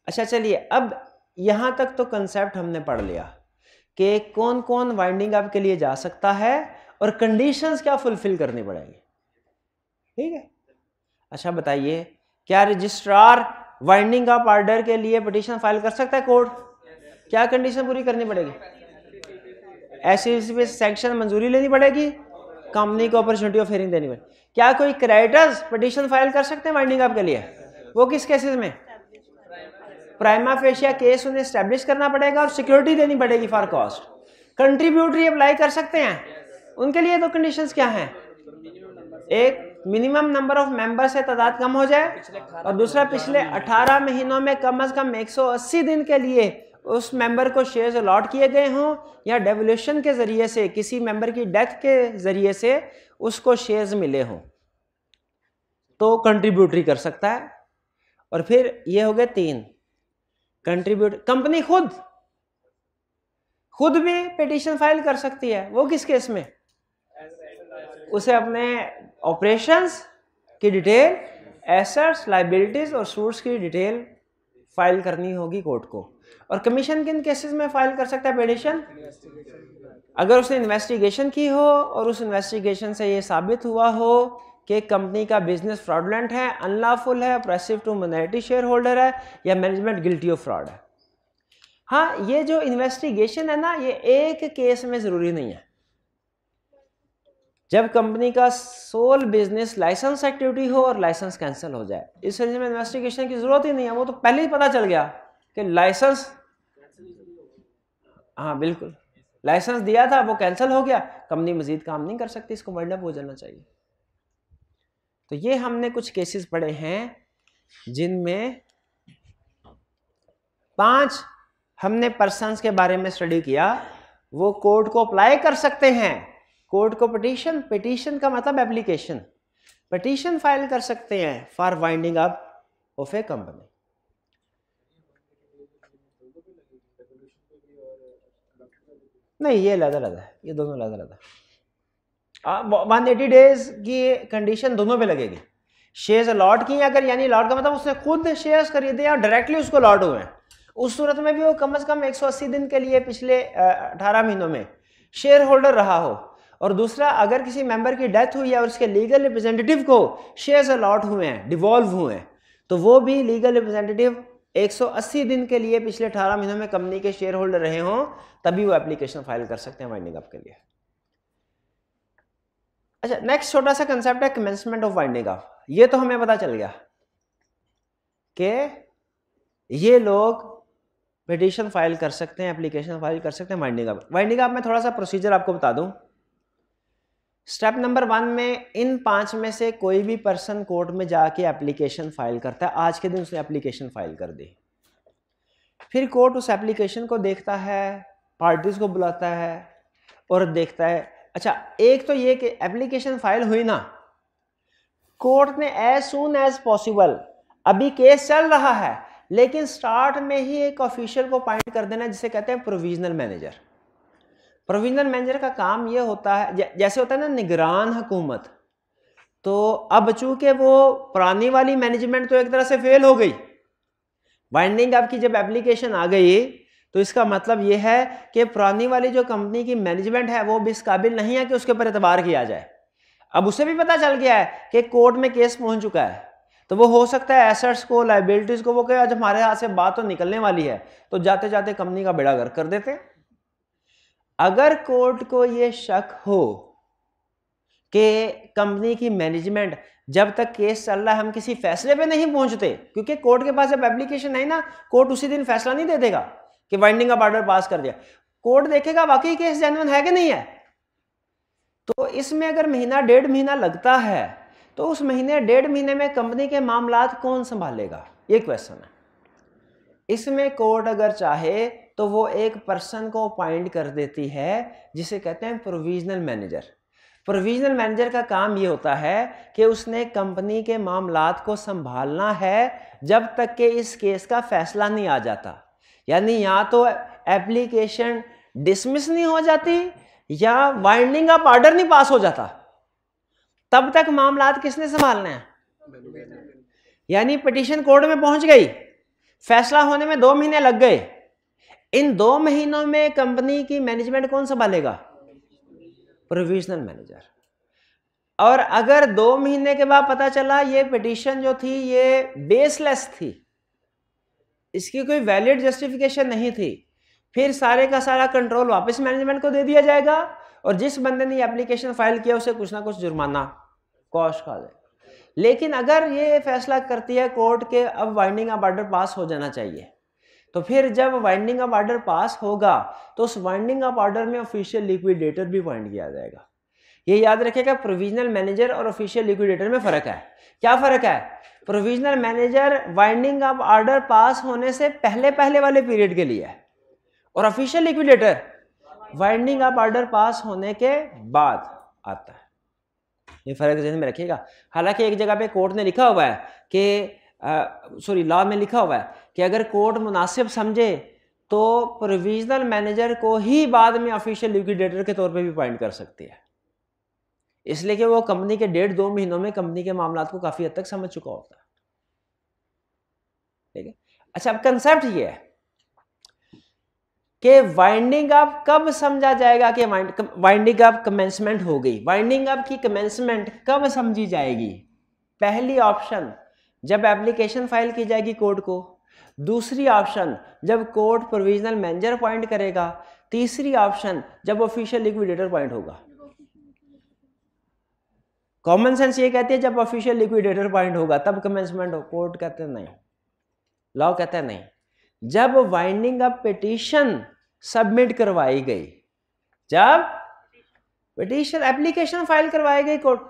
अच्छा चलिए, अब यहां तक तो कंसेप्ट हमने पढ़ लिया कि कौन कौन वाइंडिंग अप के लिए जा सकता है और कंडीशंस क्या फुलफिल करनी पड़ेगी। ठीक है, अच्छा बताइए क्या रजिस्ट्रार वाइंडिंग अप ऑर्डर के लिए पिटीशन फाइल कर सकता है कोर्ट? क्या कंडीशन पूरी करनी पड़ेगी? ऐसी सैंक्शन मंजूरी लेनी पड़ेगी, कंपनी को अपॉर्चुनिटी ऑफ हियरिंग देनी पड़ेगी। क्या कोई क्रेडिटर्स पिटीशन फाइल कर सकते हैं वाइंडिंग अप के लिए? वो किस केसेस में? प्राइमा फेशिया केस उन्हें एस्टेब्लिश करना पड़ेगा और सिक्योरिटी देनी पड़ेगी फॉर कॉस्ट। कंट्रीब्यूटरी अप्लाई कर सकते हैं, उनके लिए तो कंडीशंस क्या हैं? एक, मिनिमम नंबर ऑफ मेंबर से तादाद कम हो जाए, और दूसरा पिछले 18 महीनों में कम से कम 180 दिन के लिए उस मेंबर को शेयर्स अलॉट किए गए हों, या डेवोल्यूशन के जरिए से, किसी मेंबर की डेथ के जरिए से उसको शेयर्स मिले हों, तो कंट्रीब्यूटरी कर सकता है। और फिर ये हो गए 3 कंट्रीब्यूट। कंपनी खुद भी पिटीशन फाइल कर सकती है। वो किस केस में? उसे अपने ऑपरेशंस की डिटेल, एसेट्स, लायबिलिटीज और सूट्स की डिटेल फाइल करनी होगी कोर्ट को। और कमीशन किन केसेस में फाइल कर सकता है पिटीशन? अगर उसने इन्वेस्टिगेशन की हो और उस इन्वेस्टिगेशन से ये साबित हुआ हो कि कंपनी का बिजनेस फ्रॉडलेंट है, अनलॉफुल है, oppressive to minority share holder है, या मैनेजमेंट गिल्टी ऑफ फ्रॉड है। हाँ, ये जो इन्वेस्टिगेशन है ना, ये एक केस में जरूरी नहीं है। जब कंपनी का सोल बिजनेस लाइसेंस एक्टिविटी हो और लाइसेंस कैंसिल हो जाए, इस रेंज में इन्वेस्टिगेशन की जरूरत ही नहीं है। वो तो पहले ही पता चल गया कि लाइसेंस, हाँ बिल्कुल, लाइसेंस दिया था वो कैंसिल हो गया, कंपनी मजीद काम नहीं कर सकती, इसको वाइंड अप हो जाना चाहिए। तो ये हमने कुछ केसेस पढ़े हैं जिनमें 5 हमने पर्सन्स के बारे में स्टडी किया, वो कोर्ट को अप्लाई कर सकते हैं। कोर्ट को पिटीशन का मतलब एप्लीकेशन, पिटीशन फाइल कर सकते हैं for winding up of A company. नहीं, ये अलग-अलग है, ये दोनों अलग-अलग है। 180 डेज की कंडीशन दोनों पे लगेगी। शेयर्स अलॉट किए अगर, यानी अलॉट का मतलब उसने खुद शेयर्स खरीदे और डायरेक्टली उसको अलॉट हुए हैं, उस सूरत में भी वो कम से कम 180 दिन के लिए पिछले 18 महीनों में शेयर होल्डर रहा हो। और दूसरा, अगर किसी मेंबर की डेथ हुई है और उसके लीगल रिप्रेजेंटेटिव को शेयर्स अलॉट हुए हैं, डिवॉल्व हुए हैं, तो वो भी लीगल रिप्रेजेंटेटिव 180 दिन के लिए पिछले 18 महीनों में कंपनी के शेयर होल्डर रहे हों, तभी वो एप्लीकेशन फाइल कर सकते हैं वाइंडिंग अप के लिए। अच्छा, नेक्स्ट छोटा सा कंसेप्ट है कमेंसमेंट ऑफ वाइंडिंग अप। ये तो हमें पता चल गया कि ये लोग पिटीशन फाइल कर सकते हैं, एप्लीकेशन फाइल कर सकते हैं वाइंडिंग अप। वाइंडिंग अप में थोड़ा सा प्रोसीजर आपको बता दूं। स्टेप नंबर 1 में इन 5 में से कोई भी पर्सन कोर्ट में जाके एप्लीकेशन फाइल करता है। आज के दिन उसने एप्लीकेशन फाइल कर दी, फिर कोर्ट उस एप्लीकेशन को देखता है, पार्टीज को बुलाता है और देखता है। अच्छा, एक तो ये कि एप्लीकेशन फाइल हुई ना, कोर्ट ने एज सून एज पॉसिबल, अभी केस चल रहा है लेकिन स्टार्ट में ही एक ऑफिशियल को अपॉइंट कर देना, जिसे कहते हैं प्रोविजनल मैनेजर। प्रोविजनल मैनेजर का काम ये होता है, जैसे होता है ना निगरान हुकूमत, तो अब चूंकि वो पुरानी वाली मैनेजमेंट तो एक तरह से फेल हो गई, वाइंडिंग अप की जब एप्लीकेशन आ गई तो इसका मतलब ये है कि पुरानी वाली जो कंपनी की मैनेजमेंट है वो भी इस काबिल नहीं है कि उसके ऊपर एतबार किया जाए। अब उसे भी पता चल गया है कि कोर्ट में केस पहुंच चुका है, तो वो हो सकता है एसेट्स को, लायबिलिटीज को वो कहे आज हमारे हाथ से बात तो निकलने वाली है, तो जाते जाते कंपनी का बेड़ा गर्क कर देते हैं। अगर कोर्ट को ये शक हो कि कंपनी की मैनेजमेंट, जब तक केस चल रहा है हम किसी फैसले पे नहीं पहुंचते, क्योंकि कोर्ट के पास जब एप्लीकेशन आई ना, कोर्ट उसी दिन फैसला नहीं दे देगा कि वाइंडिंग अप ऑर्डर पास कर दिया। कोर्ट देखेगा वाकई केस जेन्युइन है कि नहीं है। तो इसमें अगर महीना 1.5 महीना लगता है, तो उस महीने 1.5 महीने में कंपनी के मामलात कौन संभालेगा, ये क्वेश्चन है। इसमें कोर्ट अगर चाहे तो वो एक पर्सन को अपॉइंट कर देती है जिसे कहते हैं प्रोविजनल मैनेजर। प्रोविजनल मैनेजर का काम ये होता है कि उसने कंपनी के मामलात को संभालना है जब तक कि इस केस का फैसला नहीं आ जाता। यानी या तो एप्लीकेशन डिसमिस नहीं हो जाती या वाइंडिंग अप ऑर्डर नहीं पास हो जाता, तब तक मामलात किसने संभालना है। यानी पिटीशन कोर्ट में पहुंच गई, फैसला होने में 2 महीने लग गए, इन 2 महीनों में कंपनी की मैनेजमेंट कौन संभालेगा, प्रोविजनल मैनेजर। और अगर 2 महीने के बाद पता चला ये पिटीशन जो थी ये बेसलेस थी, इसकी कोई वैलिड जस्टिफिकेशन नहीं थी, फिर सारे का सारा कंट्रोल वापस मैनेजमेंट को दे दिया जाएगा और जिस बंदे ने एप्लीकेशन फाइल किया उसे कुछ ना कुछ जुर्माना कॉस्ट आ जाए। लेकिन अगर ये फैसला करती है कोर्ट के अब वाइंडिंग अप ऑर्डर पास हो जाना चाहिए, तो फिर जब वाइंडिंग अप ऑर्डर पास होगा तो उस वाइंडिंग अप ऑर्डर में ऑफिशियल लिक्विडेटर भी अपॉइंट किया जाएगा। ये याद रखिएगा, प्रोविजनल मैनेजर और ऑफिशियल लिक्विडेटर में फर्क है। क्या फर्क है? Provisional manager winding up order pass होने से पहले वाले पीरियड के लिए है और official liquidator winding up order pass होने के बाद आता है। ये फर्क ध्यान में रखिएगा। हालांकि एक जगह पे कोर्ट ने लिखा हुआ है कि लॉ में लिखा हुआ है कि अगर कोर्ट मुनासिब समझे तो प्रोविजनल मैनेजर को ही बाद में ऑफिशियल लिक्विडेटर के तौर पे भी अपॉइंट कर सकती है, इसलिए कि वो कंपनी के 1.5-2 महीनों में कंपनी के मामलों को काफी हद तक समझ चुका होता है। ठीक है। अच्छा, अब कंसेप्ट ये है कि वाइंडिंग अप कब समझा जाएगा कि वाइंडिंग अप कमेंसमेंट हो गई। वाइंडिंग अप की कमेंसमेंट कब समझी जाएगी? पहली ऑप्शन जब एप्लीकेशन फाइल की जाएगी कोर्ट को, दूसरी ऑप्शन जब कोर्ट प्रोविजनल मैनेजर अपॉइंट करेगा, तीसरी ऑप्शन जब ऑफिशियल लिक्विडेटर अपॉइंट होगा। कॉमन सेंस ये कहती है जब ऑफिशियल लिक्विडेटर अपॉइंट होगा तब कमेंसमेंट हो। कोर्ट कहते हैं नहीं, लॉ कहता है नहीं, जब वाइंडिंग अप पिटीशन सबमिट करवाई गई, जब पिटीशन एप्लीकेशन फाइल करवाई गई कोर्ट,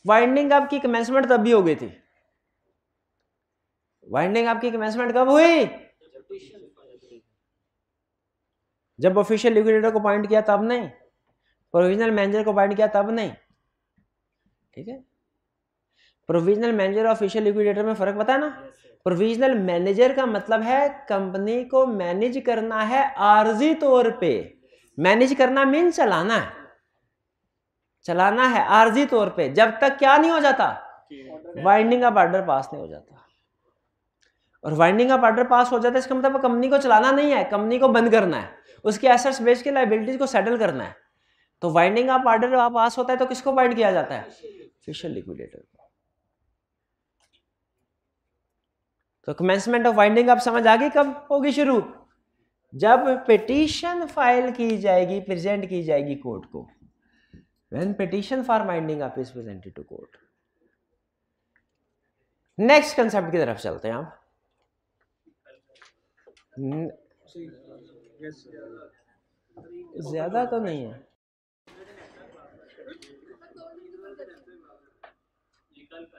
वाइंडिंग अप की कमेंसमेंट तब भी हो गई थी। वाइंडिंग अप की कमेंसमेंट कब हुई? जब ऑफिशियल लिक्विडेटर को अपॉइंट किया तब नहीं, प्रोविजनल मैनेजर को अपॉइंट किया तब नहीं। ठीक है। प्रोविजनल मैनेजर और ऑफिशियल लिक्विडेटर में फर्क पता है ना? प्रोविजनल मैनेजर का मतलब है कंपनी को मैनेज करना है आर्जी तौर पे। मैनेज करना मीन चलाना है, चलाना है आर्जी तौर पे, जब तक क्या नहीं हो जाता, वाइंडिंग अप ऑर्डर पास नहीं हो जाता। और वाइंडिंग अप ऑर्डर पास हो जाता है इसका मतलब कंपनी को चलाना नहीं है, कंपनी को बंद करना है, उसके एसेट्स बेच के लायबिलिटीज को सेटल करना है। तो वाइंडिंग अप ऑर्डर पास होता है तो किसको अपॉइंट किया जाता है? ऑफिशियल लिक्विडेटर को। तो कमेंसमेंट ऑफ वाइंडिंग अप समझ आ गई कब होगी शुरू? जब पिटीशन फाइल की जाएगी, प्रेजेंट की जाएगी कोर्ट को। When petition for winding up is presented to court. Next concept की तरफ चलते हैं आप। ज्यादा तो नहीं है,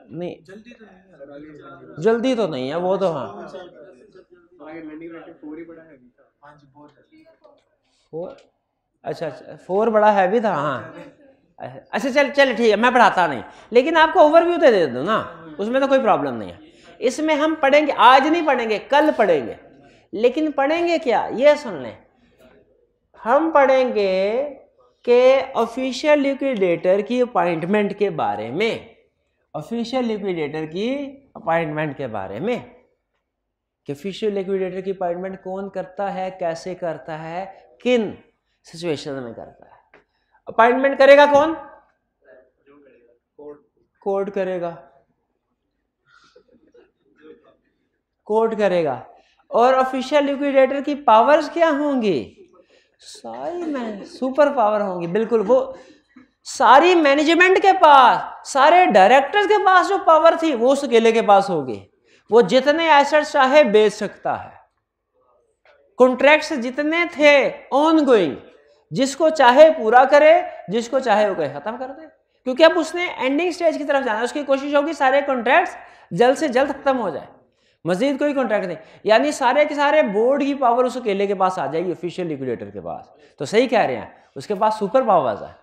नहीं जल्दी तो नहीं है वो तो। हाँ अच्छा 4 बड़ा हैवी था। हाँ अच्छा चल ठीक है, मैं पढ़ाता नहीं, लेकिन आपको ओवरव्यू तो दे दूं ना, उसमें तो कोई प्रॉब्लम नहीं है। इसमें हम पढ़ेंगे, आज नहीं पढ़ेंगे, कल पढ़ेंगे। लेकिन पढ़ेंगे क्या ये सुन लें, हम पढ़ेंगे कि ऑफिशियल लिक्विडेटर की अपॉइंटमेंट के बारे में, ऑफिशियल लिक्विडेटर की अपॉइंटमेंट के बारे में कि ऑफिशियल लिक्विडेटर की अपॉइंटमेंट कौन करता है, कैसे करता है, किन सिचुएशन में करता है। अपॉइंटमेंट करेगा कौन? कोर्ट करेगा, कोर्ट करेगा। और ऑफिशियल लिक्विडेटर की पावर्स क्या होंगी? सारी में सुपर पावर होंगी, बिल्कुल। वो सारी मैनेजमेंट के पास, सारे डायरेक्टर्स के पास जो पावर थी वो उस अकेले के पास होगी। वो जितने एसेट्स चाहे बेच सकता है, कॉन्ट्रैक्ट्स जितने थे ऑन गोइंग, जिसको चाहे पूरा करे, जिसको चाहे वो खत्म कर दे, क्योंकि अब उसने एंडिंग स्टेज की तरफ जाना है। उसकी कोशिश होगी सारे कॉन्ट्रैक्ट्स जल्द से जल्द खत्म हो जाए, मजीद कोई कॉन्ट्रैक्ट नहीं। यानी सारे के सारे बोर्ड की पावर उस अकेले के पास आ जाएगी, ऑफिशियल लिक्विडेटर के पास। तो सही कह रहे हैं, उसके पास सुपर पावर्स है।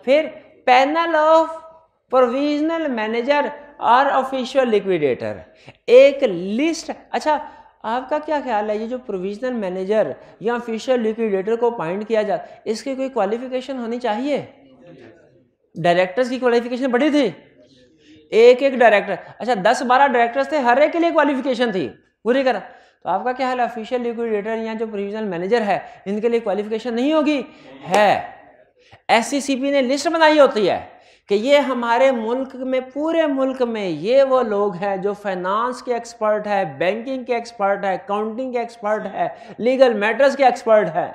फिर पैनल ऑफ प्रोविजनल मैनेजर और ऑफिशियल लिक्विडेटर, एक लिस्ट। अच्छा आपका क्या ख्याल है, ये जो प्रोविजनल मैनेजर या ऑफिशियल लिक्विडेटर को अपॉइंट किया जाए, इसकी कोई क्वालिफिकेशन होनी चाहिए? डायरेक्टर्स की क्वालिफिकेशन बड़ी थी, एक एक डायरेक्टर। अच्छा 10-12 डायरेक्टर्स थे, हर एक के लिए क्वालिफिकेशन थी पूरी करा। तो आपका क्या हाल है, ऑफिशियल लिक्विडेटर या जो प्रोविजनल मैनेजर है इनके लिए क्वालिफिकेशन नहीं होगी? है। एससीसीपी ने लिस्ट बनाई होती है कि ये हमारे मुल्क में, पूरे मुल्क में ये वो लोग हैं जो फाइनेंस के एक्सपर्ट है, बैंकिंग के एक्सपर्ट है, अकाउंटिंग के एक्सपर्ट है, लीगल मैटर्स के एक्सपर्ट है,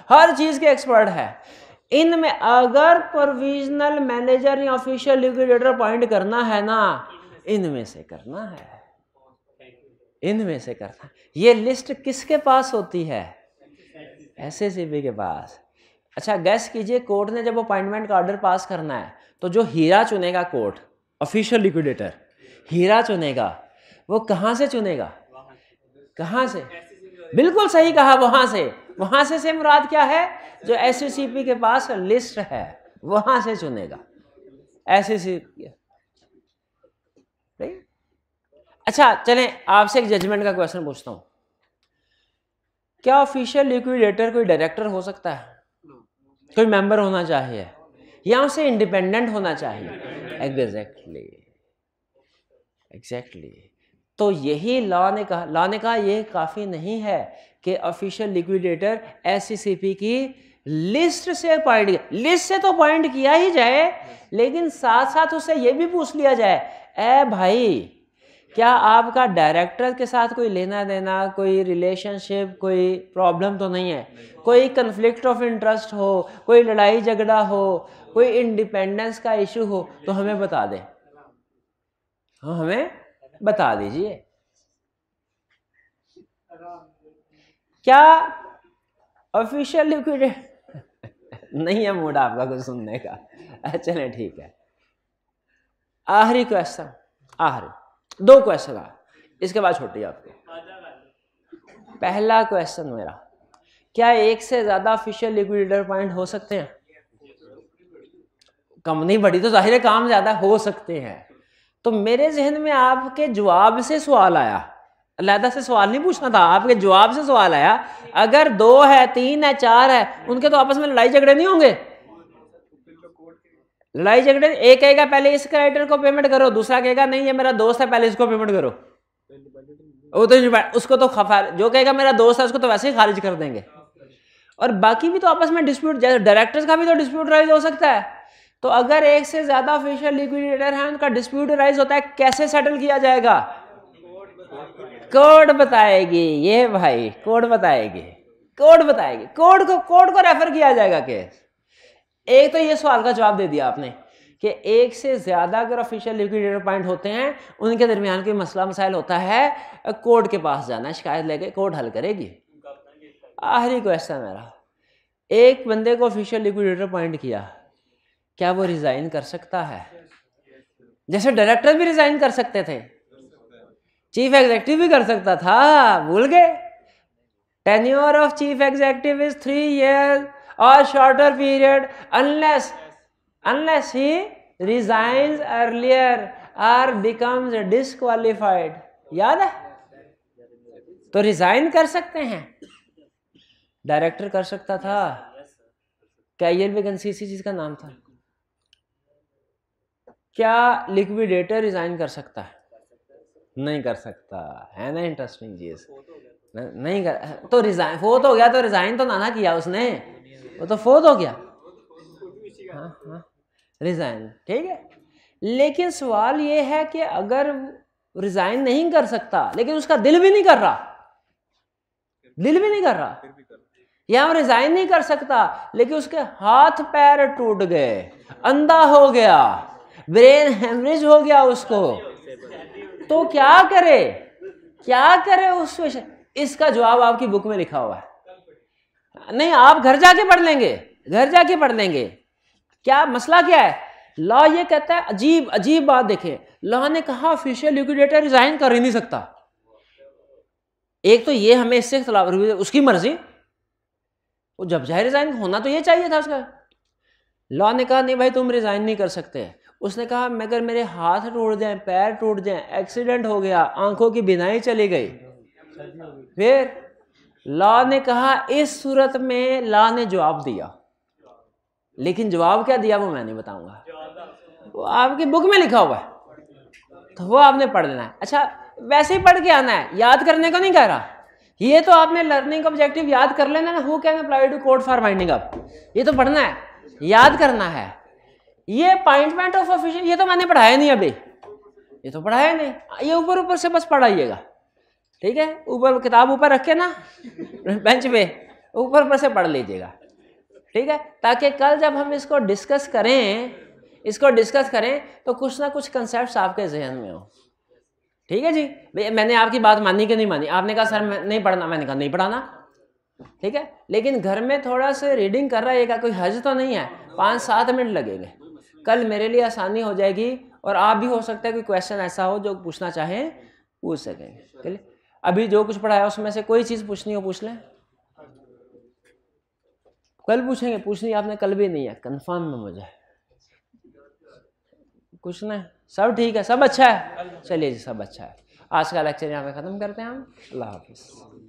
हर चीज़ के एक्सपर्ट है। इनमें अगर प्रोविजनल मैनेजर या ऑफिशियल लिक्विडेटर अपॉइंट करना है ना, इनमें से करना है, इनमें से करना है। ये लिस्ट किसके पास होती है? SACP के पास। अच्छा गैस कीजिए, कोर्ट ने जब अपॉइंटमेंट का ऑर्डर पास करना है तो जो हीरा चुनेगा कोर्ट, ऑफिशियल लिक्विडेटर हीरा चुनेगा, वो कहाँ से चुनेगा? कहाँ से? बिल्कुल सही कहा, वहां से मुराद क्या है? जो SACP के पास लिस्ट है वहां से चुनेगा SACP। अच्छा चलें, आपसे एक जजमेंट का क्वेश्चन पूछता हूं, क्या ऑफिशियल लिक्विडेटर कोई डायरेक्टर हो सकता है? कोई मेंबर होना चाहिए या उसे इंडिपेंडेंट होना चाहिए? एग्जैक्टली। तो यही लॉ ने कहा ये काफ़ी नहीं है कि ऑफिशियल लिक्विडेटर SACP की लिस्ट से अपॉइंट किया, लिस्ट से तो अपॉइंट किया ही जाए, लेकिन साथ साथ उससे ये भी पूछ लिया जाए, ए भाई क्या आपका डायरेक्टर के साथ कोई लेना देना, कोई रिलेशनशिप, कोई प्रॉब्लम तो नहीं है, कोई कन्फ्लिक्ट ऑफ इंटरेस्ट हो, कोई लड़ाई झगड़ा हो, कोई इंडिपेंडेंस का इशू हो तो हमें बता दे। हाँ हमें बता दीजिए। क्या ऑफिशियल लिक्विडेटर नहीं है मूड आपका कुछ सुनने का? चलें ठीक है, आखिरी क्वेश्चन, आखिरी 2 क्वेश्चन है, इसके बाद छोटी आपको। पहला क्वेश्चन मेरा, क्या एक से ज्यादा ऑफिशियल लिक्विडेटर पॉइंट हो सकते हैं? कंपनी बड़ी तो जाहिर है काम ज्यादा हो सकते हैं। तो मेरे जहन में आपके जवाब से सवाल आया, अलहदा से सवाल नहीं पूछना था, आपके जवाब से सवाल आया, अगर 2 है, 3 है, 4 है, उनके तो आपस में लड़ाई झगड़े नहीं होंगे? लड़ाई झगड़े, एक कहेगा पहले इस क्रेडिटर को पेमेंट करो, दूसरा कहेगा नहीं ये मेरा दोस्त है पहले इसको पेमेंट करो, वो तो उसको तो जो कहेगा मेरा दोस्त है उसको तो वैसे ही खारिज कर देंगे। और बाकी भी तो आपस में डिस्प्यूट, जैसे डायरेक्टर्स का भी तो डिस्प्यूट राइज हो सकता है। तो अगर एक से ज्यादा ऑफिशियल लिक्विडेटर है, उनका डिस्प्यूट राइज होता है, कैसे सेटल किया जाएगा? कोर्ट बताएगी, ये भाई कोर्ट बताएगी, कोर्ट को रेफर किया जाएगा केस। एक तो ये सवाल का जवाब दे दिया आपने कि एक से ज्यादा अगर ऑफिशियल लिक्विडेटर पॉइंट होते हैं, उनके दरमियान कोई मसला मसाइल होता है, कोर्ट के पास जाना है, शिकायत लेके कोर्ट हल करेगी। आखिरी क्वेश्चन मेरा, एक बंदे को ऑफिशियल लिक्विडेटर पॉइंट किया, क्या वो रिजाइन कर सकता है? जैसे डायरेक्टर भी रिजाइन कर सकते थे, चीफ एग्जीक्यूटिव भी कर सकता था, भूल गए? Tenure of chief executive is 3 years or shorter period unless he resigns earlier or becomes disqualified। याद है? तो रिजाइन कर सकते हैं, डायरेक्टर कर सकता था, कैरियर वैकेंसी इसी चीज का नाम था। क्या लिक्विडेटर रिजाइन कर सकता है? नहीं कर सकता, है ना इंटरेस्टिंग चीज? नहीं कर, तो रिजाइन फोत हो गया, तो रिजाइन तो ना किया उसने, वो तो फोत हो गया। हाँ रिजाइन ठीक है, लेकिन सवाल ये है कि अगर रिजाइन नहीं कर सकता लेकिन उसका दिल भी नहीं कर रहा, या वो रिजाइन नहीं कर सकता लेकिन उसके हाथ पैर टूट गए, अंधा हो गया, ब्रेन हेमरेज हो गया उसको, तो क्या करे उस विषय? इसका जवाब आपकी बुक में लिखा हुआ है, नहीं आप घर जाके पढ़ लेंगे। क्या मसला क्या है? लॉ ये कहता है, अजीब बात देखें, लॉ ने कहा ऑफिशियल लिक्विडेटर रिजाइन कर ही नहीं सकता। एक तो ये हमें इससे खिलाफ, उसकी मर्जी, वो जब चाहे रिजाइन होना तो ये चाहिए था उसका। लॉ ने कहा नहीं भाई तुम रिजाइन नहीं कर सकते। उसने कहा मगर मेरे हाथ टूट जाए, पैर टूट जाए, एक्सीडेंट हो गया, आंखों की बीनाई चली गई, फिर लॉ ने कहा इस सूरत में लॉ ने जवाब दिया, लेकिन जवाब क्या दिया वो मैं नहीं बताऊंगा, वो आपकी बुक में लिखा हुआ है, तो वो आपने पढ़ लेना है। अच्छा वैसे ही पढ़ के आना है, याद करने को नहीं कह रहा, ये तो आपने लर्निंग ऑब्जेक्टिव याद कर लेना ना, who can apply to court for winding up, ये तो पढ़ना है, याद करना है ये अपॉइंटमेंट ऑफ ऑफिशियल ये तो मैंने पढ़ाया नहीं अभी, ये तो पढ़ाया नहीं, ये ऊपर ऊपर से बस पढ़ाइएगा, ठीक है, ऊपर किताब ऊपर रख के ना बेंच पे ऊपर ऊपर से पढ़ लीजिएगा, ठीक है, ताकि कल जब हम इसको डिस्कस करें तो कुछ ना कुछ कंसेप्ट आपके जहन में हो, ठीक है जी। भाई मैंने आपकी बात मानी कि नहीं मानी, आपने कहा सर नहीं पढ़ना, मैंने कहा नहीं पढ़ाना, ठीक है, लेकिन घर में थोड़ा सा रीडिंग कर रहिएगा, कोई हर्ज तो नहीं है, 5-7 मिनट लगेंगे, कल मेरे लिए आसानी हो जाएगी और आप भी हो सकता है कोई क्वेश्चन ऐसा हो जो पूछना चाहें पूछ सकेंगे, चलिए। अभी जो कुछ पढ़ाया उसमें से कोई चीज़ पूछनी हो पूछ लें, कल पूछेंगे, पूछनी आपने कल भी नहीं है, कंफर्म है मुझे, कुछ नहीं, सब ठीक है, सब अच्छा है, चलिए जी सब अच्छा है। आज का लेक्चर यहाँ पे ख़त्म करते हैं हम, अल्लाह हाफिज़।